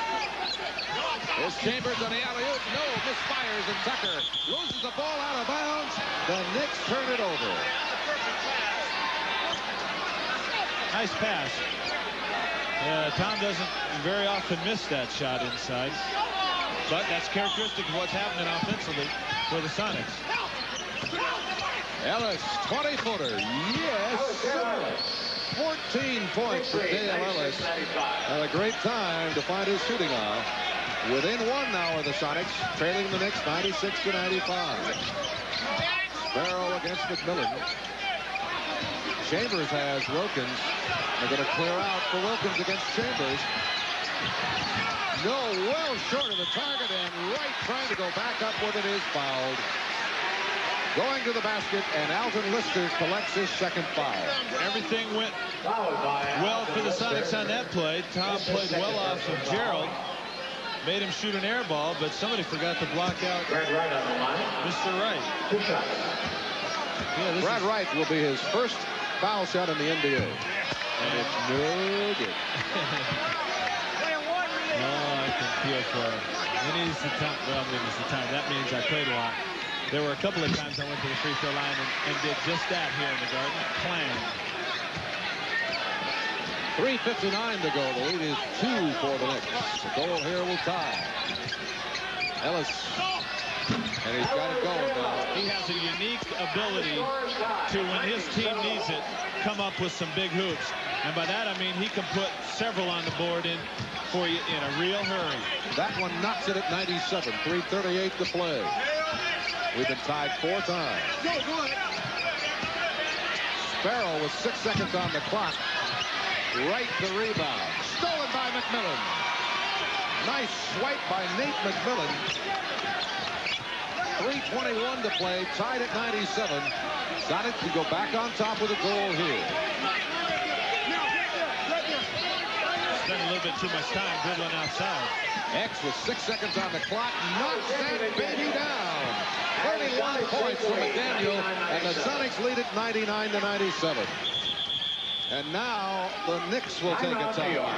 Here's Chambers on the alley-oop. No, misfires, and Tucker loses the ball out of bounds. The Knicks turn it over. Nice pass. Tom doesn't very often miss that shot inside, but that's characteristic of what's happening offensively for the Sonics. Ellis, 20-footer. Yes, sir. 14 points for Dale Ellis. And a great time to find his shooting off. Within 1 now are the Sonics, trailing the Knicks 96-95. Sparrow against McMillan. Chambers has Wilkins. They're going to clear out for Wilkins against Chambers. No, well short of the target, and Wright trying to go back up with it is fouled. Going to the basket, and Alvin Lister collects his 2nd foul. Everything went well for the Sonics on that play. Tom played well off of Gerald. Made him shoot an air ball, but somebody forgot to block out Mr. Wright. 2 shots. Yeah, Brad Wright will be his first foul shot in the NBA. And it's no good. Oh, I can feel for him. When he's the time, well, when he's the time, that means I played a lot. There were a couple of times I went to the free throw line and did just that here in the Garden. Planned. 3:59 to go. The lead is 2 for the Knicks. The goal here will tie. Ellis. And he's got it going now. He has a unique ability to, when his team needs it, come up with some big hoops. And by that I mean he can put several on the board in for you in a real hurry. That one knocks it at 97. 3:38 to play. We've been tied 4 times. Sparrow with 6 seconds on the clock. Right the rebound. Stolen by McMillan. Nice swipe by Nate McMillan. 3:21 to play. Tied at 97. Sonics to go back on top with a goal here. Spent a little bit too much time dribbling outside. X with 6 seconds on the clock. Knocks that baby down. 31 points for McDaniel, and the Sonics lead it 99-97. And now the Knicks will take a timeout.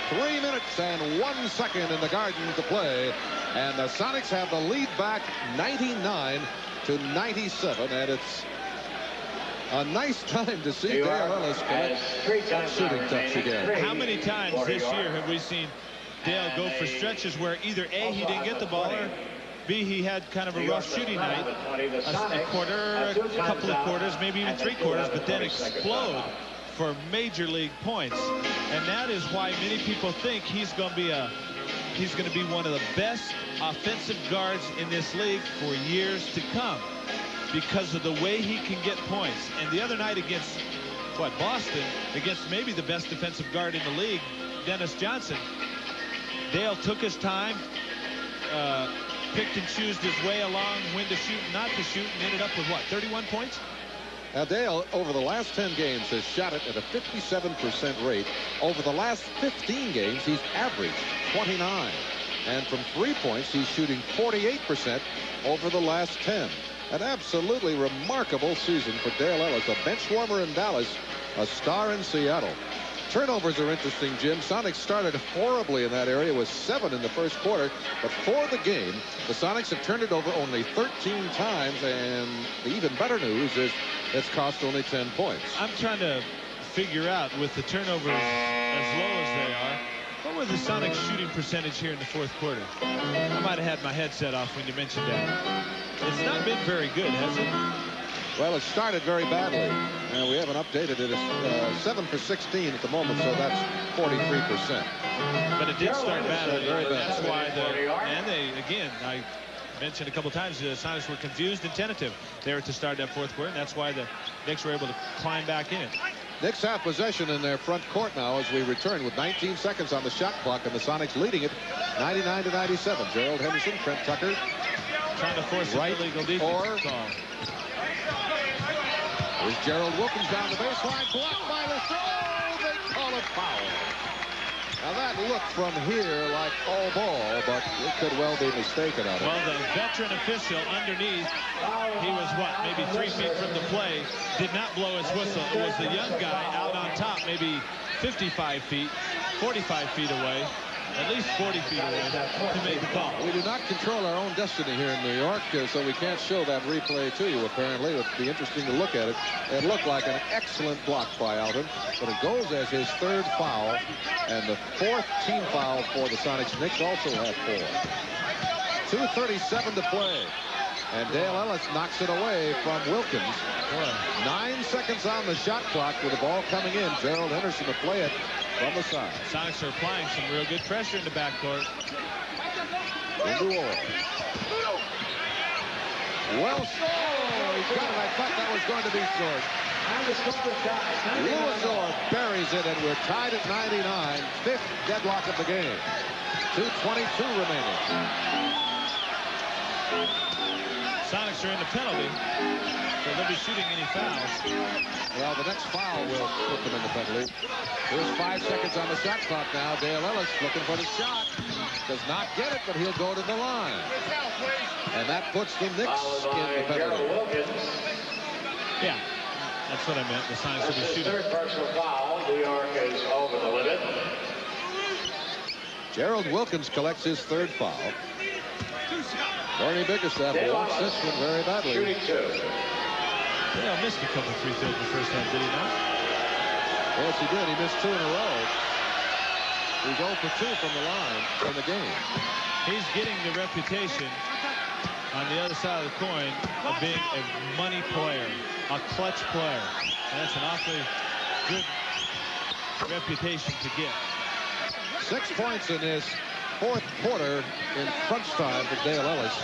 3 minutes and 1 second in the Garden to play, and the Sonics have the lead back 99-97, and it's a nice time to see Dale Ellis collect that shooting touch again. How many times this year have we seen Dale go for stretches where either A, he didn't get the ball, or B, he had kind of a rough shooting night, a quarter, a couple of quarters, maybe even 3 quarters, but then explode for major league points. And that is why many people think he's going to be one of the best offensive guards in this league for years to come, because of the way he can get points. And the other night against Boston, against maybe the best defensive guard in the league, Dennis Johnson, Dale took his time, picked and chose his way along when to shoot and not to shoot, and ended up with 31 points? Now Dale, over the last 10 games, has shot it at a 57% rate. Over the last 15 games, he's averaged 29. And from 3 points, he's shooting 48% over the last 10. An absolutely remarkable season for Dale Ellis, a bench warmer in Dallas, a star in Seattle. Turnovers are interesting, Jim. Sonics started horribly in that area with 7 in the first quarter, but for the game, the Sonics have turned it over only 13 times, and the even better news is it's cost only 10 points. I'm trying to figure out, with the turnovers as low as they are, what was the Sonics shooting percentage here in the fourth quarter? I might have had my headset off when you mentioned that. It's not been very good, has it? Well, it started very badly. We haven't updated it. It's 7 for 16 at the moment, so that's 43%. But it did start badly. Very bad. That's why I mentioned a couple times, the Sonics were confused and tentative there to start that fourth quarter, and that's why the Knicks were able to climb back in it. Knicks have possession in their front court now as we return with 19 seconds on the shot clock, and the Sonics leading it 99-97. Gerald Henderson, Trent Tucker. Trying to force right illegal defense call. Here's Gerald Wilkins down the baseline, blocked by the throw. They call it foul. Now that looked from here like all ball, but it could well be mistaken on it. Well, the veteran official underneath, he was maybe 3 feet from the play, did not blow his whistle. It was the young guy out on top, maybe 55 feet, 45 feet away, at least 40 feet away to make the call. We do not control our own destiny here in New York, so we can't show that replay to you, apparently. It'd be interesting to look at it. It looked like an excellent block by Alden, but it goes as his 3rd foul, and the 4th team foul for the Sonics. Knicks also have 4. 2:37 to play, and Dale Ellis knocks it away from Wilkins. 9 seconds on the shot clock with the ball coming in. Gerald Henderson to play it from the side. Sonics are applying some real good pressure in the backcourt. Into Orr. Well, he's got it. I thought that was going to be short. Louis Orr buries it, and we're tied at 99. 5th deadlock of the game. 2:22 remaining. Sonics are in the penalty, so they'll be shooting any fouls. Well, the next foul will put them in the penalty. Here's 5 seconds on the shot clock now. Dale Ellis looking for the shot. Does not get it, but he'll go to the line. And that puts the Knicks in the penalty. Yeah, that's what I meant. The Sonics will be shooting. Third personal foul. New York is over the limit. Gerald Wilkins collects his 3rd foul. Bernie Bickerstaff wants this one very badly. Dale missed a couple free throws in the first half, did he not? Yes, he did. He missed 2 in a row. He's 0 for 2 from the line in the game. He's getting the reputation on the other side of the coin of being a money player, a clutch player. And that's an awfully good reputation to get. 6 points in his 4th quarter in crunch time for Dale Ellis.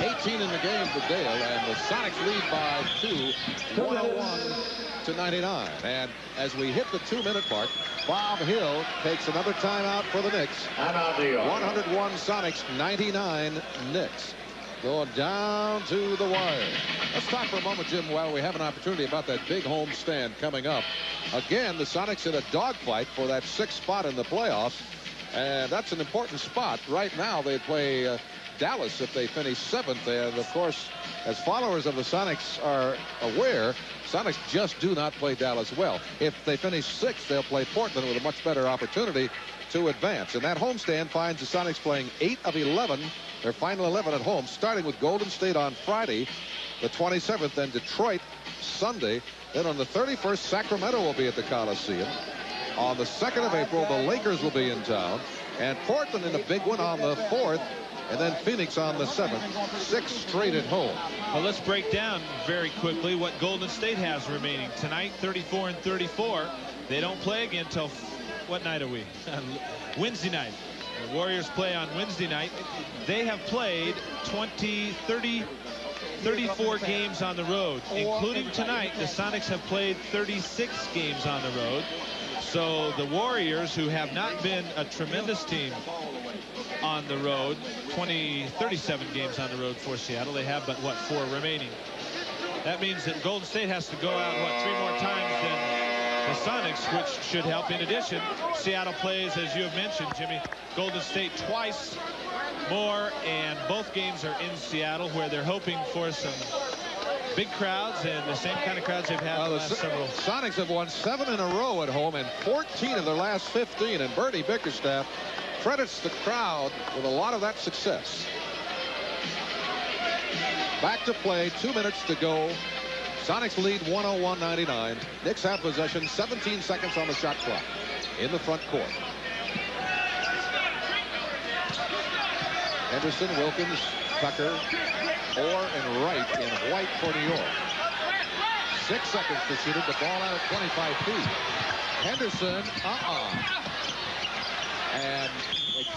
18 in the game for Dale, and the Sonics lead by 2, 101-99. And as we hit the 2-minute mark, Bob Hill takes another timeout for the Knicks. 101 Sonics, 99 Knicks. Going down to the wire. Let's talk for a moment, Jim, while we have an opportunity about that big home stand coming up. Again, the Sonics in a dogfight for that 6th spot in the playoffs. And that's an important spot. Right now, they play Dallas if they finish 7th. And, of course, as followers of the Sonics are aware, Sonics just do not play Dallas well. If they finish 6th, they'll play Portland with a much better opportunity to advance. And that homestand finds the Sonics playing 8 of 11, their final 11 at home, starting with Golden State on Friday, the 27th, then Detroit Sunday. Then on the 31st, Sacramento will be at the Coliseum. On the 2nd of April, the Lakers will be in town, and Portland in a big one on the 4th, and then Phoenix on the 7th. 6 straight at home. Well, let's break down very quickly what Golden State has remaining tonight. 34-34. They don't play again until what night are we? Wednesday night. The Warriors play on Wednesday night. They have played 34 games on the road, including tonight. The Sonics have played 36 games on the road. So the Warriors, who have not been a tremendous team on the road, 37 games on the road for Seattle. They have but 4 remaining. That means that Golden State has to go out 3 more times than the Sonics, which should help. In addition, Seattle plays, as you have mentioned, Jimmy, Golden State twice more, and both games are in Seattle, where they're hoping for some big crowds and the same kind of crowds they've had the last several. Sonics have won 7 in a row at home and 14 of their last 15. And Bernie Bickerstaff credits the crowd with a lot of that success. Back to play, 2 minutes to go. Sonics lead 101-99. Knicks have possession, 17 seconds on the shot clock in the front court. Henderson, Wilkins, Tucker, Orr, and Wright in white for New York. 6 seconds to shoot it. The ball out at 25 feet. Henderson, And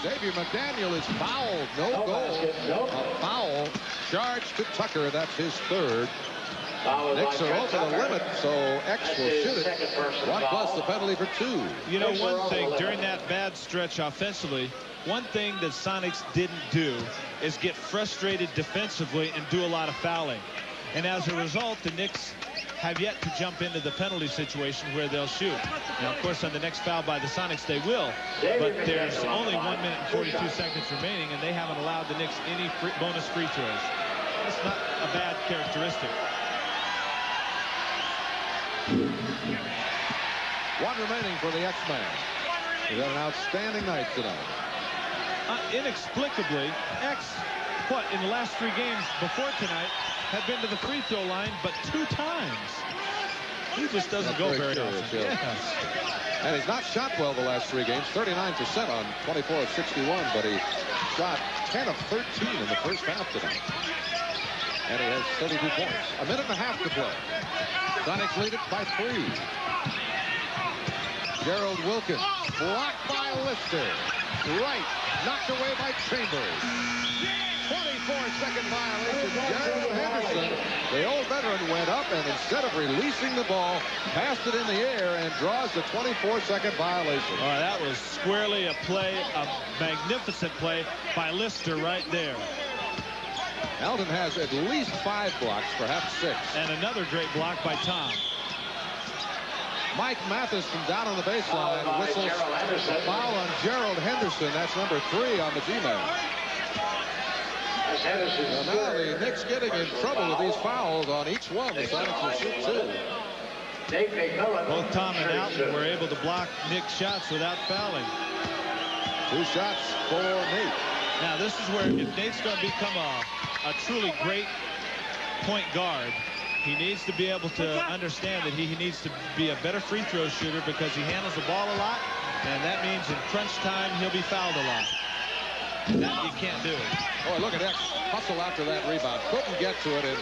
Xavier McDaniel is fouled. No goal. A foul charged to Tucker. That's his third. Knicks are over the limit, so X will shoot it. 1 plus the penalty for 2. You know, one thing during that bad stretch offensively, one thing that Sonics didn't do is get frustrated defensively and do a lot of fouling. And as a result, the Knicks have yet to jump into the penalty situation where they'll shoot. Now, of course, on the next foul by the Sonics, they will. But there's only 1 minute and 42 seconds remaining, and they haven't allowed the Knicks any bonus free throws. That's not a bad characteristic. 1 remaining for the X-Man. He's had an outstanding night tonight. Inexplicably, X, in the last 3 games before tonight, have been to the free throw line, but 2 times. He just doesn't go very often. Yes. And he's not shot well the last 3 games. 39% on 24 of 61, but he shot 10 of 13 in the first half tonight. And he has 32 points. 1.5 minutes to play. Sonics lead it by 3. Gerald Wilkins blocked by Lister. Right, knocked away by Chambers. 24-second violation. Gerald Henderson, the old veteran, went up and instead of releasing the ball, passed it in the air and draws the 24-second violation. All right, that was squarely a play, a magnificent play by Lister right there. Elton has at least 5 blocks, perhaps 6. And another great block by Tom. Mike Mathis from down on the baseline whistles a foul on Gerald Henderson. That's number 3 on the G-man. Well, now the Knicks getting in trouble with these fouls on each one. The Sonics will shoot 2. Both Tom and Elton were able to block Knicks shots without fouling. 2 shots for Nate. Now this is where if Nate's going to become a truly great point guard, he needs to be able to understand that he needs to be a better free throw shooter because he handles the ball a lot, and that means in crunch time he'll be fouled a lot. That you can't do it. Oh, look at X hustle after that rebound. Couldn't get to it, and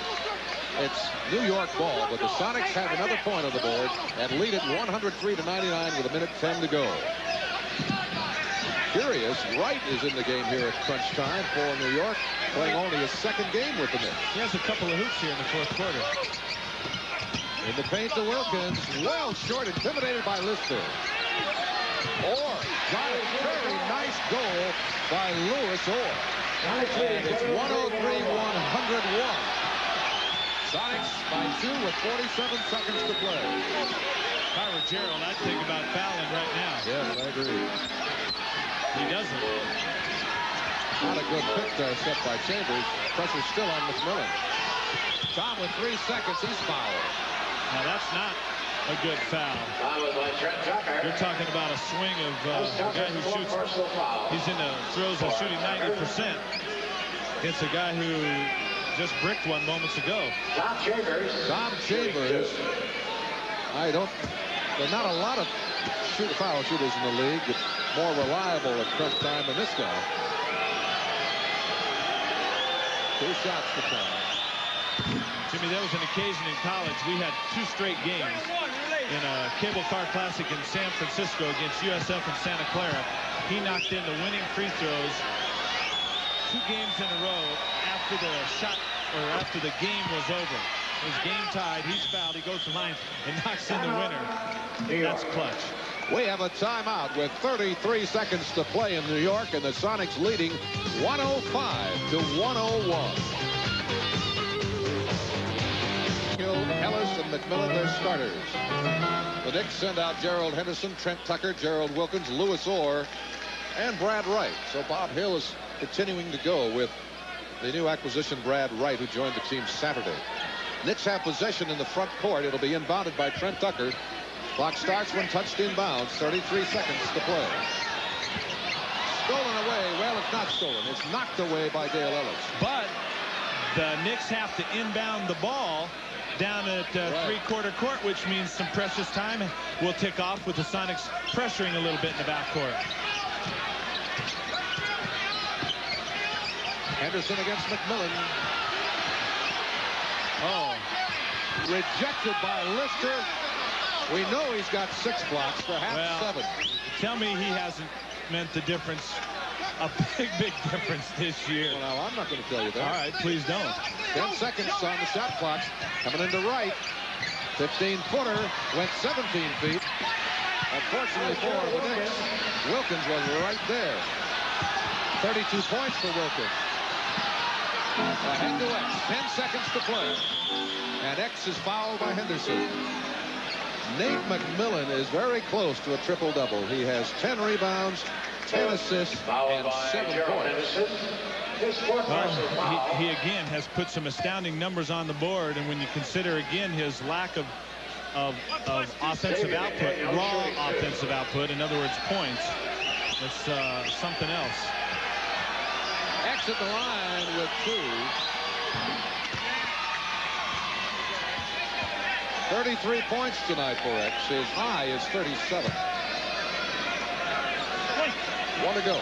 it's New York ball, but the Sonics have another point on the board and lead it 103-99 with 1:10 to go. Curious, Wright is in the game here at crunch time for New York, playing only his 2nd game with the Knicks. He has a couple of hoops here in the 4th quarter. In the paint to Wilkins, well short, intimidated by Lister. Orr got a very nice goal by Louis Orr. And it's 103-101. Sonics by 2 with 47 seconds to play. If I were Gerald, I'd think about fouling right now. Yes, I agree. He doesn't. Not a good pick there set by Chambers. Pressure still on McMillan. Tom with 3 seconds. He's fouled. Now that's not a good foul. You're talking about a swing of a guy who shoots. He's in the throws of shooting 90%. It's a guy who just bricked one moments ago. Tom Chambers. There's not a lot of foul shooters in the league. More reliable at crunch time than this guy. 2 shots to Tom. Jimmy, there was an occasion in college. We had 2 straight games in a cable car classic in San Francisco against USF and Santa Clara. He knocked in the winning free throws 2 games in a row after the shot or after the game was over. It was game tied. He's fouled. He goes to the line and knocks in the winner. That's clutch. We have a timeout with 33 seconds to play in New York, and the Sonics leading 105-101. Ellis and McMillan, their starters. The Knicks send out Gerald Henderson, Trent Tucker, Gerald Wilkins, Louis Orr, and Brad Wright. So Bob Hill is continuing to go with the new acquisition, Brad Wright, who joined the team Saturday. Knicks have possession in the front court. It'll be inbounded by Trent Tucker. Clock starts when touched inbounds. 33 seconds to play. Stolen away. Well, it's not stolen. It's knocked away by Dale Ellis. But the Knicks have to inbound the ball down at three-quarter court, which means some precious time will tick off with the Sonics pressuring a little bit in the backcourt. Henderson against McMillan. Oh, rejected by Lister. We know he's got 6 blocks, perhaps 7. Tell me he hasn't meant the difference, a big difference this year. Well, now, I'm not going to tell you that. All right, please don't. 10 seconds on the shot clock. Coming into right. 15-footer. Went 17 feet. Unfortunately for the Knicks, Wilkins was right there. 32 points for Wilkins. Ahead to X. 10 seconds to play. And X is fouled by Henderson. Nate McMillan is very close to a triple-double. He has 10 rebounds, 10 assists, and 7 points. Well, he again has put some astounding numbers on the board, and when you consider again his lack of offensive output, raw offensive output, in other words, points, it's something else. X at the line with 2. 33 points tonight for X. His high is 37. 1 to go.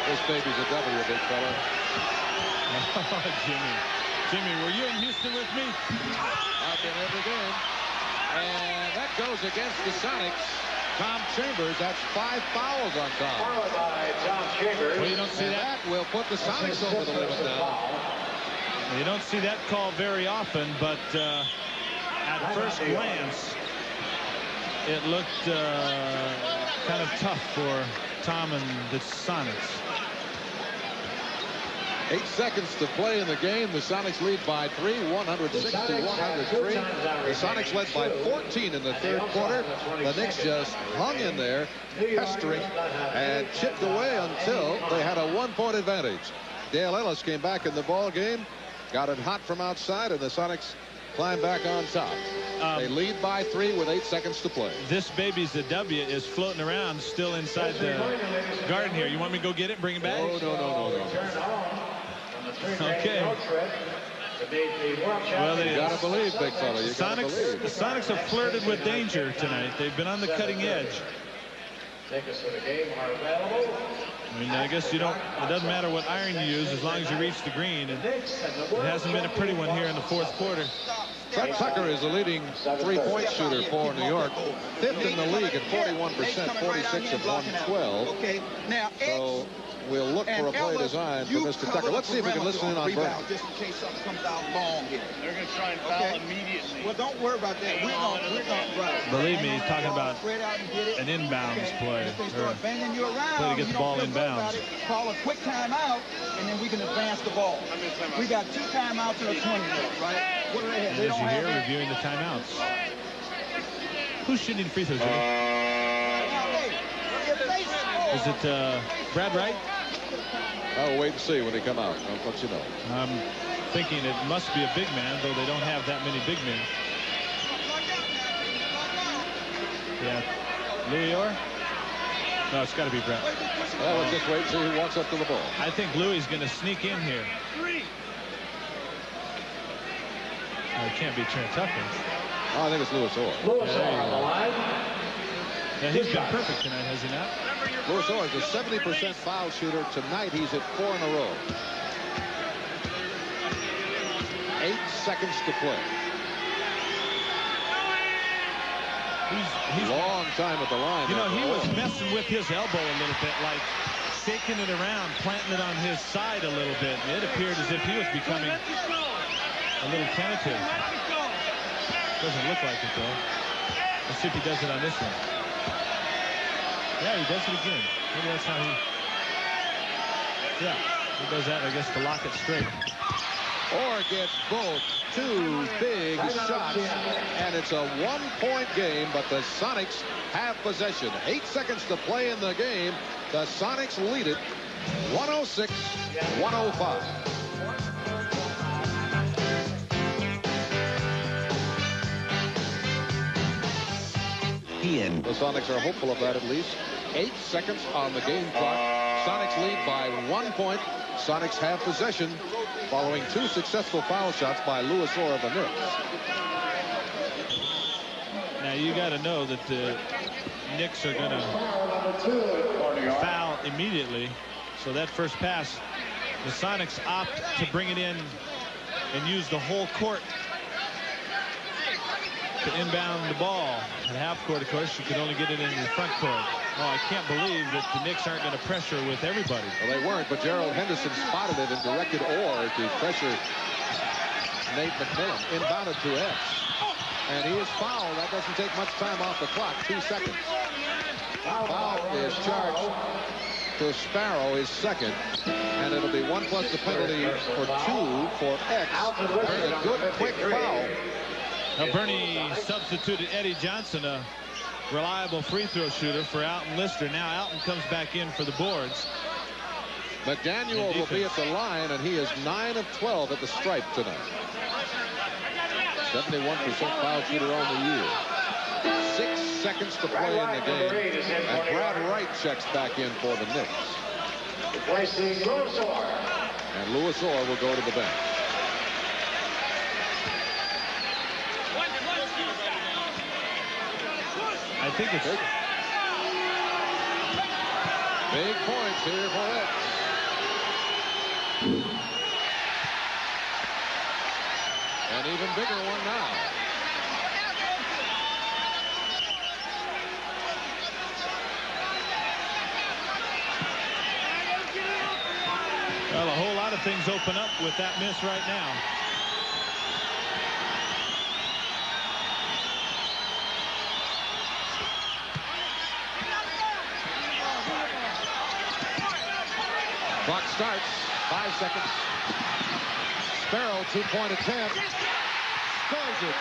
This baby's a W, big fella. Jimmy, were you in Houston with me? I've been every game. And that goes against the Sonics. Tom Chambers, that's 5 fouls on Tom. Followed by Tom Chambers. Well, you don't see that. That will put the Sonics over the limit now. You don't see that call very often, but at first glance, it looked kind of tough for Tom and the Sonics. 8 seconds to play in the game. The Sonics lead by 3, 160-103. The Sonics led by 14 in the third quarter. The Knicks just hung in there, pestering, and chipped away until they had a 1-point advantage. Dale Ellis came back in the ball game, got it hot from outside, and the Sonics climbed back on top. They lead by 3 with 8 seconds to play. This baby's a W is floating around still inside the garden here. You want me to go get it, bring it back? No. Okay. Well, you gotta believe, big fella. You gotta believe. The Sonics have flirted with danger tonight. They've been on the cutting edge. Tickets for the game are available. I mean, I guess you don't. It doesn't matter what iron you use as long as you reach the green. And it hasn't been a pretty one here in the fourth quarter. Trent Tucker is the leading 3-point shooter for New York. 5th in the league at 41%, 46 of 112. Okay, now so we'll look for a play design for Mr. Tucker. Let's see if we can listen in on Vernon. Just in case something comes out long here. They're going to try and foul immediately. Well, don't worry about that. We're going right. Believe me, he's talking about an inbounds play. Banging you around, play to get the ball inbounds. Call a quick timeout, and then we can advance the ball. We got 2 timeouts and a 20 minutes, right? What do they have? As you hear, reviewing the timeouts. Who's shooting free throws, Jimmy? Is it Brad Wright? I'll wait and see when they come out. I'll let you know. I'm thinking it must be a big man, though they don't have that many big men. Yeah. Louis Orr? No, it's got to be Brad. Well, let's just wait and see who walks up to the ball. I think Louis is going to sneak in here. Oh, it can't be Trent Tucker. Oh, I think it's Louis Orr. Louis Orr on the line. Yeah, he's been perfect tonight, has he not? Louis Orr is a 70% foul shooter. Tonight, he's at 4 in a row. 8 seconds to play. He's long time at the line. You know, he was messing with his elbow a little bit, like shaking it around, planting it on his side a little bit. It appeared as if he was becoming a little tentative. Doesn't look like it, though. Let's see if he does it on this one. Yeah, he does it again. Maybe that's how he... Yeah, he does that, I guess, to lock it straight. Orr gets both 2 big shots, and it's a 1-point game, but the Sonics have possession. 8 seconds to play in the game. The Sonics lead it 106-105. European. The Sonics are hopeful of that at least. 8 seconds on the game clock. Sonics lead by 1 point. Sonics have possession following 2 successful foul shots by Louis Orr of the Knicks. Now you got to know that the Knicks are going to foul immediately. So that first pass, the Sonics opt to bring it in and use the whole court to inbound the ball. At half court, of course, you can only get it in the front court. Oh, I can't believe that the Knicks aren't going to pressure with everybody. Well, they weren't, but Gerald Henderson spotted it and directed Orr to pressure Nate McMillan. Inbounded to X. And he is fouled. That doesn't take much time off the clock. 2 seconds. Foul is charged to Sparrow, his second. And it'll be 1 plus the penalty for 2 for X. That's a good, quick foul. Now, Bernie substituted Eddie Johnson, a reliable free throw shooter, for Alton Lister. Now Alton comes back in for the boards. McDaniel will be at the line, and he is 9 of 12 at the stripe tonight. 71% foul shooter on the year. 6 seconds to play in the game. And Brad Wright checks back in for the Knicks. Replacing Louis Orr. And Louis Orr will go to the bench. I think it's big points here for X. An even bigger one now. Well, a whole lot of things open up with that miss right now. Clock starts. 5 seconds. Sparrow, 2-point attempt. Scores it.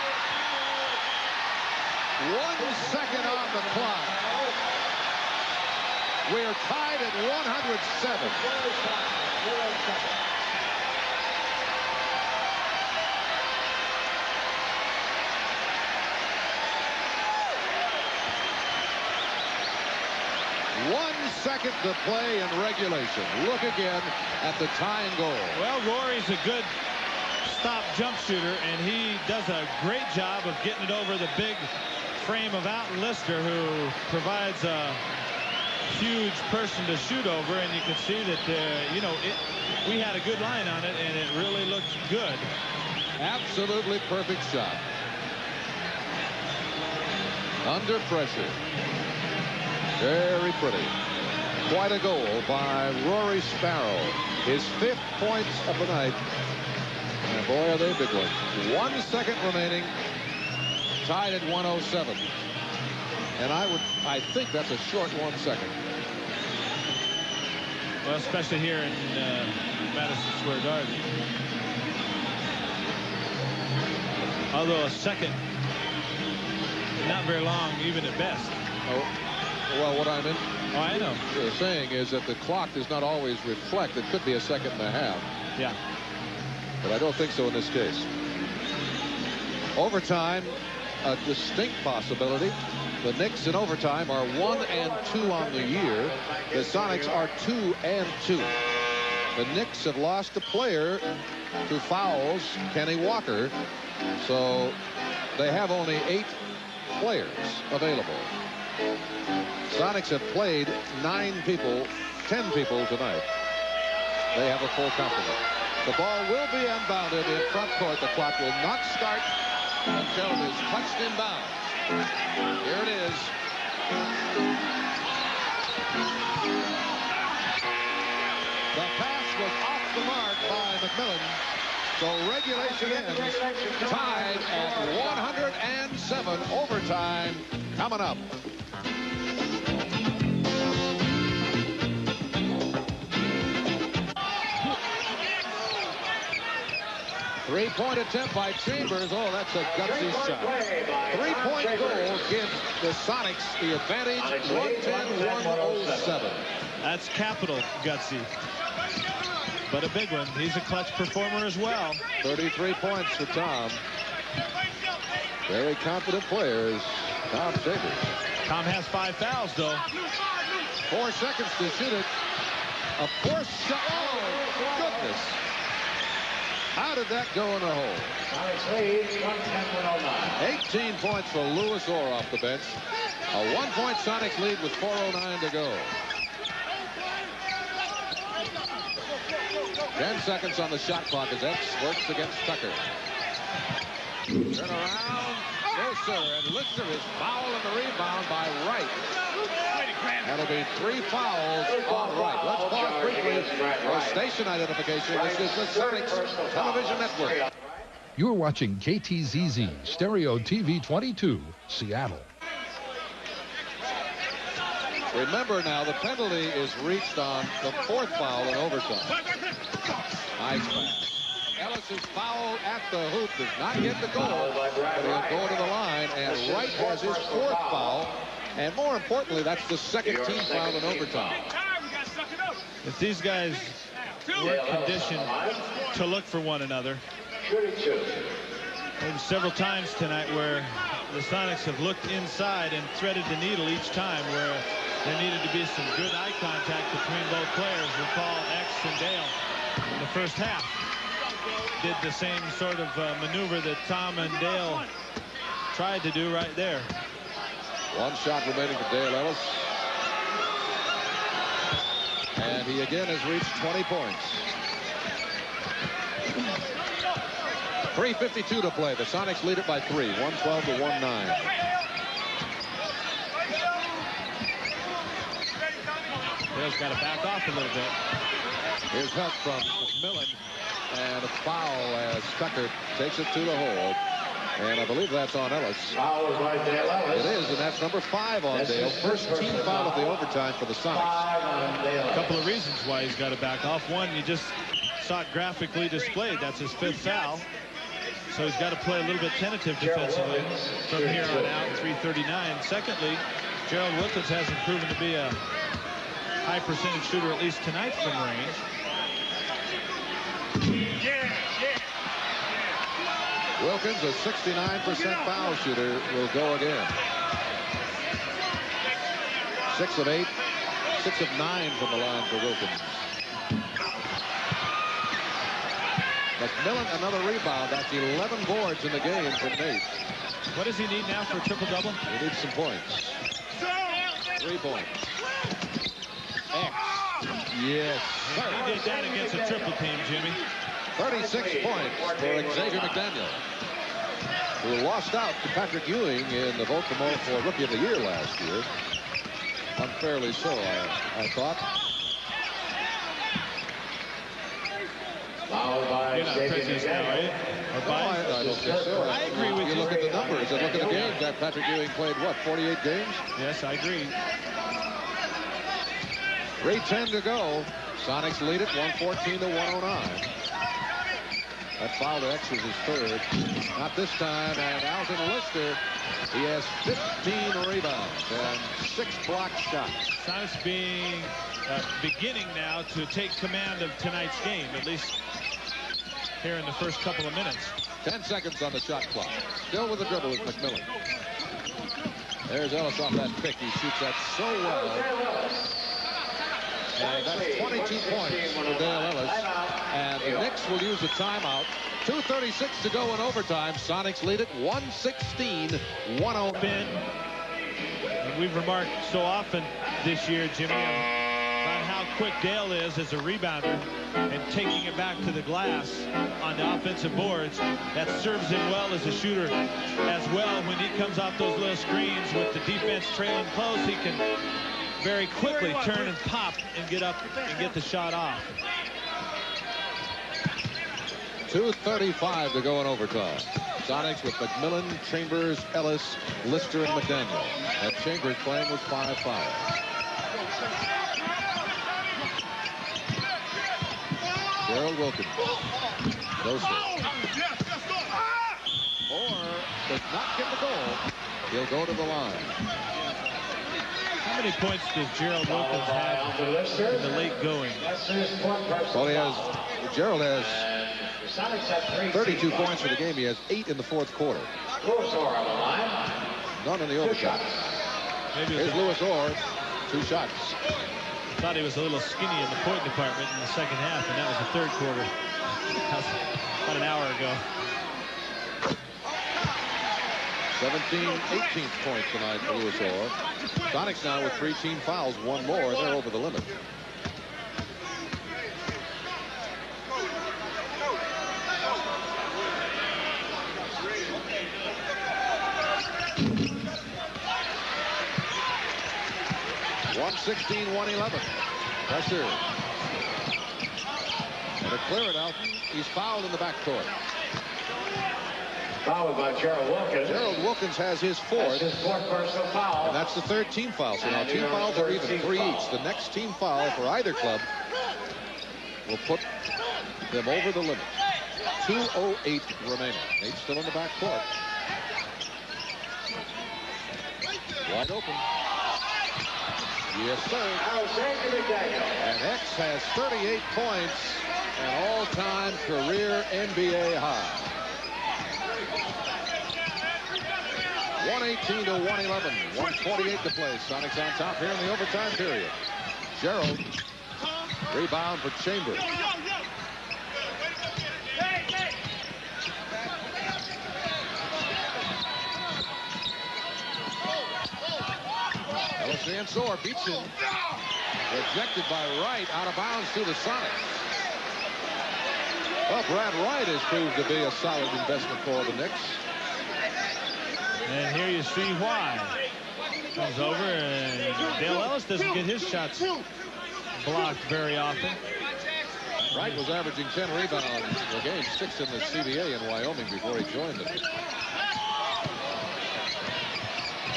1 second on the clock. We are tied at 107. Second to play in regulation. Look again at the tying goal. Well, Rory's a good stop jump shooter, and he does a great job of getting it over the big frame of Alton Lister, who provides a huge person to shoot over. And you can see that, you know, we had a good line on it, and it really looked good. Absolutely perfect shot. Under pressure. Very pretty. Quite a goal by Rory Sparrow. His 5th points of the night. And boy, are they big ones. 1 second remaining. Tied at 107. And I think that's a short 1 second. Well, especially here in Madison Square Garden. Although a second, not very long, even at best. Oh, well, what I know. Saying is that the clock does not always reflect. It could be a second and a half. Yeah. But I don't think so in this case. Overtime, a distinct possibility. The Knicks in overtime are 1-2 on the year. The Sonics are 2-2. The Knicks have lost a player to fouls, Kenny Walker. So they have only 8 players available. Sonics have played 10 people tonight. They have a full complement. The ball will be unbounded in front court. The clock will not start until it is touched in bounds. Here it is. The pass was off the mark by McMillan. So regulation ends tied at 107. Overtime coming up. Three-point attempt by Chambers. Oh, that's a gutsy shot. 3-point goal gives the Sonics the advantage. 110-107. That's capital gutsy. But a big one. He's a clutch performer as well. 33 points for Tom. Very confident player is Tom Chambers. Tom has 5 fouls, though. 4 seconds to shoot it. A forced shot. Oh, goodness. How did that go in the hole? 18 points for Louis Orr off the bench. A 1-point Sonics lead with 4:09 to go. 10 seconds on the shot clock as X works against Tucker. Turn around. No, sir. And Lister is fouled on the rebound by Wright. That'll be 3 fouls on Wright. Let's pause briefly for station identification. This is the Sonics Television Network. You're watching KTZZ Stereo TV 22, Seattle. Remember now, the penalty is reached on the 4th foul in overtime. Nice pass. Ellis's foul at the hoop does not get the goal, but he'll go to the line, and Wright has his 4th foul. And more importantly, that's the 2nd team foul in overtime. If these guys weren't conditioned to look for one another, there's several times tonight where the Sonics have looked inside and threaded the needle each time, where there needed to be some good eye contact between both players. Recall X and Dale in the first half did the same sort of maneuver that Tom and Dale tried to do right there. 1 shot remaining for Dale Ellis. And he again has reached 20 points. 3:52 to play. The Sonics lead it by 3, 112 to 109. Dale's got to back off a little bit. Here's help from McMillan. And a foul as Tucker takes it to the hole. And I believe that's on Ellis. Foul by Dale Ellis. It is, and that's number 5 on Dale. First team foul of the overtime for the Sonics. A couple of reasons why he's got to back off. One, you just saw it graphically displayed. That's his 5th foul. So he's got to play a little bit tentative defensively from here on out, 3:39. Secondly, Gerald Wilkins hasn't proven to be a high percentage shooter, at least tonight, from range. Wilkins, a 69% foul shooter, will go again. 6 of 8, 6 of 9 from the line for Wilkins. McMillan, another rebound. That's 11 boards in the game from Nate. What does he need now for a triple-double? He needs some points. 3 points. X. Yes, sir. He did that against a triple team, Jimmy. 36 points for Xavier McDaniel, who lost out to Patrick Ewing in the vote for Rookie of the Year last year. Unfairly so, I thought. You're not prejudiced now, are you? I don't think so. I agree with you. You look at the numbers and look at the games that Patrick Ewing played, what, 48 games? Yes, I agree. 3:10 to go. Sonics lead it 114 to 109. That foul to X was his 3rd. Not this time, and Alton Lister, he has 15 rebounds and 6 block shots. Sonics beginning now to take command of tonight's game, at least here in the first couple of minutes. 10 seconds on the shot clock. Still with the dribble is McMillan. There's Ellis off that pick. He shoots that so well. And that's 22 points for Dale Ellis. And the Knicks will use a timeout. 2:36 to go in overtime. Sonics lead it 116-105. And we've remarked so often this year, Jimmy, about how quick Dale is as a rebounder and taking it back to the glass on the offensive boards. That serves him well as a shooter as well. When he comes off those little screens with the defense trailing close, he can very quickly turn and pop and get up and get the shot off. 2:35 to go in overtime. Sonics with McMillan, Chambers, Ellis, Lister, and McDaniel. And Chambers playing with 5 fouls. Gerald Wilkins. Goes Orr does not get the goal. He'll go to the line. How many points does Gerald Wilkins have in the late going? Well, Gerald has 32 points for the game. He has 8 in the 4th quarter. None in the overtime. Here's Louis Orr. 2 shots. Thought he was a little skinny in the point department in the second half, and that was the third quarter. That was about an hour ago. 18th point tonight for Louis Orr. Sonics now with 3 team fouls, 1 more, and they're over the limit. (116-111). Pressure. And to clear it out, he's fouled in the backcourt. Fouled by Gerald Wilkins. Gerald Wilkins has his 4th. That's his 4th personal foul. And that's the 3rd team foul. So now team fouls are even, 3 each. The next team foul for either club will put them over the limit. 2:08 remaining. Nate's still in the backcourt. Wide open. Yes, sir. Xavier McDaniel. And X has 38 points, an all-time career NBA high. 118-111. 1:48 to play. Sonics on top here in the overtime period. Gerald. Rebound for Chambers. Ellis Orr beats him. Rejected by Wright. Out of bounds to the Sonics. Well, Brad Wright has proved to be a solid investment for the Knicks. And here you see why. Comes over, and Dale Ellis doesn't get his shots blocked very often. Wright was averaging 10 rebounds a game, 6 in the CBA in Wyoming before he joined them.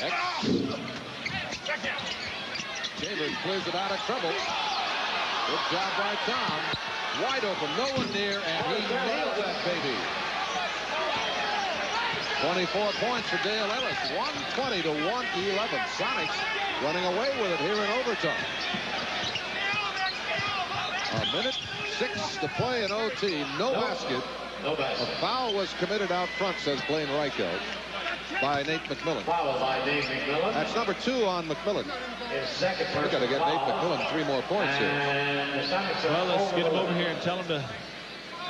X. Chambers clears it out of trouble. Good job by Tom. Wide open, no one near, and he nails that baby. 24 points for Dale Ellis. 120-111. Sonics running away with it here in overtime. 1:06 to play in OT. No basket. No basket. A foul was committed out front, says Blaine Reichelt, by Nate McMillan. Foul by Nate McMillan. That's number 2 on McMillan. His second We got to get Nate McMillan 3 more points here. Well, let's get him over here and tell him to.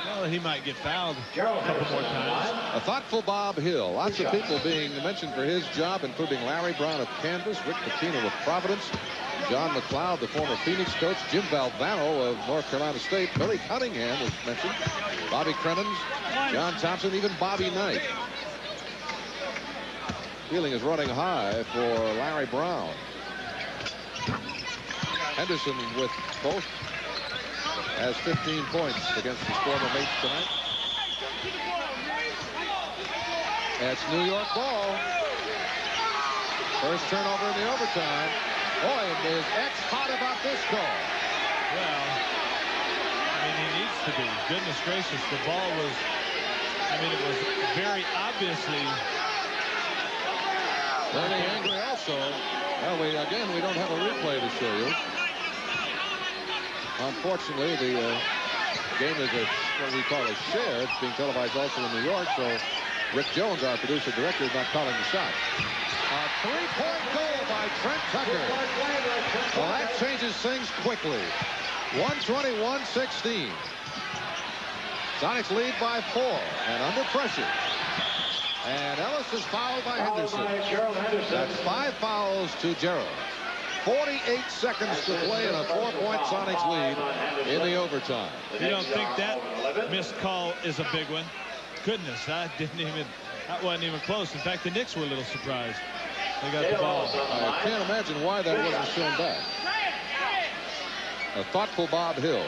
Well, he might get fouled a couple more times. A thoughtful Bob Hill. Lots of people being mentioned for his job, including Larry Brown of Kansas, Rick Pitino of Providence, John McLeod, the former Phoenix coach, Jim Valvano of North Carolina State, Billy Cunningham was mentioned, Bobby Cremens, John Thompson, even Bobby Knight. Feeling is running high for Larry Brown. Henderson with both has 15 points against his former mates tonight. That's New York ball. First turnover in the overtime. Boy, is X hot about this call. Well, I mean, he needs to be. Goodness gracious, the ball was, I mean, it was very obviously. Very angry also. Well, we don't have a replay to show you. Unfortunately, the game is what we call a share. It's being televised also in New York, so Rick Jones, our producer-director, is not calling the shot. A 3-point goal by Trent Tucker. Well, that changes things quickly. 120-116. Sonics lead by 4 and under pressure. And Ellis is fouled by Henderson. That's 5 fouls to Gerald. 48 seconds to play in a 4-point Sonics lead in the overtime. You don't think that missed call is a big one? Goodness, that wasn't even close. In fact, the Knicks were a little surprised. They got the ball. I can't imagine why that wasn't shown back. A thoughtful Bob Hill.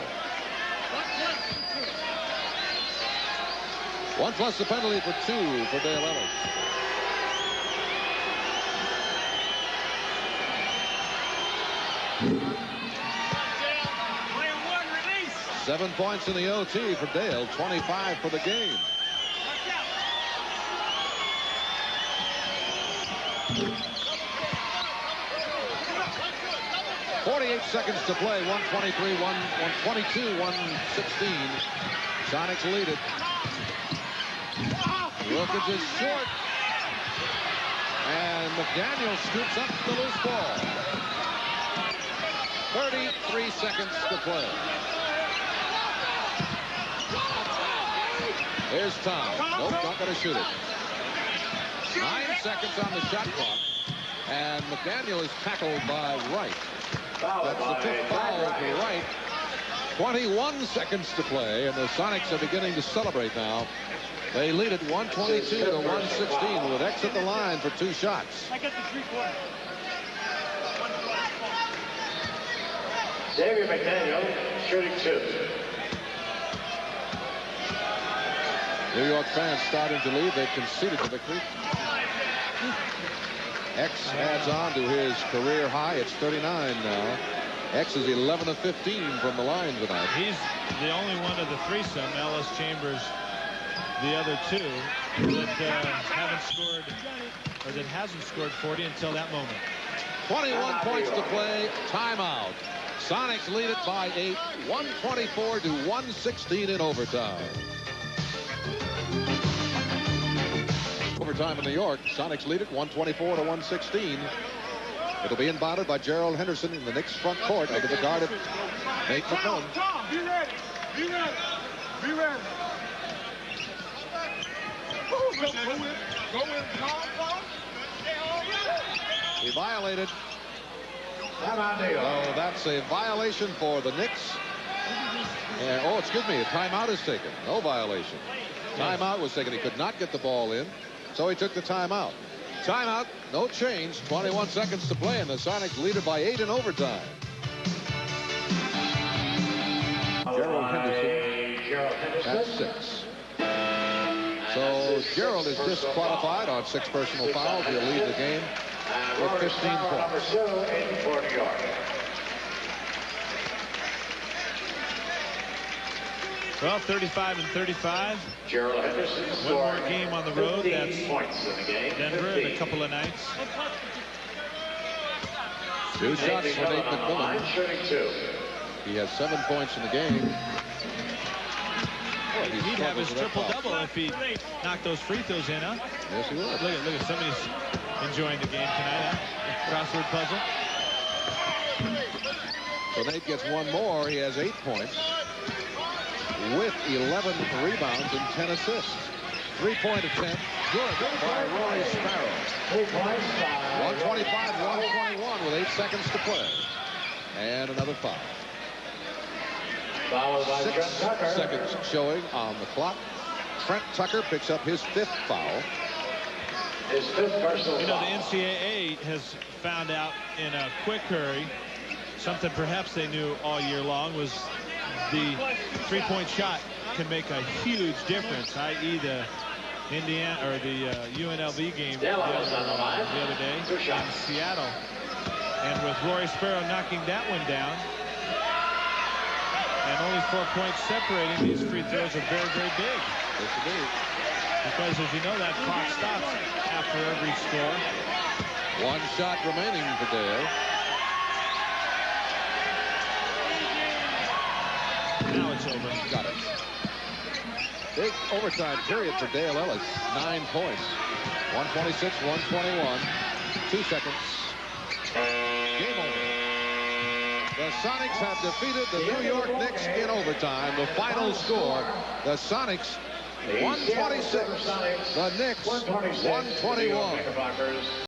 1 plus the penalty for 2 for Dale Ellis. Seven points in the OT for Dale, 25 for the game. .48 seconds to play, 123, 122, 116. Sonics lead it. Wilkins is short. And McDaniel scoops up the loose ball. 33 seconds to play. Here's Tom. Nope, not going to shoot it. 9 seconds on the shot clock. And McDaniel is tackled by Wright. That's the 5th foul to Wright. 21 seconds to play, and the Sonics are beginning to celebrate now. They lead it 122 to 116 with X at the line for 2 shots. Xavier McDaniel shooting 2. New York fans starting to lead. They've conceded the victory. X adds on to his career high. It's 39 now. X is 11 of 15 from the line tonight. He's the only one of the threesome, Ellis, Chambers, the other 2, that haven't scored, or that hasn't scored 40 until that moment. 21 points to play. Timeout. Sonics lead it by 8. 124 to 116 in overtime. Overtime in New York. Sonics lead it 124 to 116. It'll be inbounded by Gerald Henderson in the Knicks front court under the guard of Nate McMillan. Tom, be ready. Be ready. Be ready. Go in. Tom. He violated. Oh, that's a violation for the Knicks. Oh, excuse me. A timeout is taken. No violation. Timeout was taken. He could not get the ball in, so he took the timeout. Timeout, no change. 21 seconds to play, and the Sonics lead it by 8 in overtime. Gerald Henderson at 6. So Gerald is disqualified on 6 personal fouls. He'll lead the game with 15 points. Well, 35 and 35. Gerald Henderson. One more game on the road. That's Denver in a couple of nights. 2 shots for Nate McMillan. He has 7 points in the game. Boy, he'd have his triple-double if he knocked those free throws in, huh? Yes, he would. Look at somebody's enjoying the game tonight, huh? Crossword puzzle. So Nate gets 1 more. He has 8 points with 11 rebounds and 10 assists. 3-point attempt. Good by Rory Sparrow. 125-121 with 8 seconds to play. And another foul. 6 seconds showing on the clock. Trent Tucker picks up his 5th foul. His 5th personal You know, foul. the NCAA has found out in a quick hurry something perhaps they knew all year long was the 3-point shot can make a huge difference, i.e. the Indiana or the UNLV game the other day in Seattle. And with Rory Sparrow knocking that one down, and only 4 points separating, these free throws are very, very big. Yes, indeed. Because, as you know, that clock stops after every score. 1 shot remaining for Dale. Now it's over. Got it. Big overtime period for Dale Ellis. 9 points. 126-121. 2 seconds. Game over. The Sonics have defeated the New York Knicks in overtime. The final score, the Sonics 126, the Knicks 121.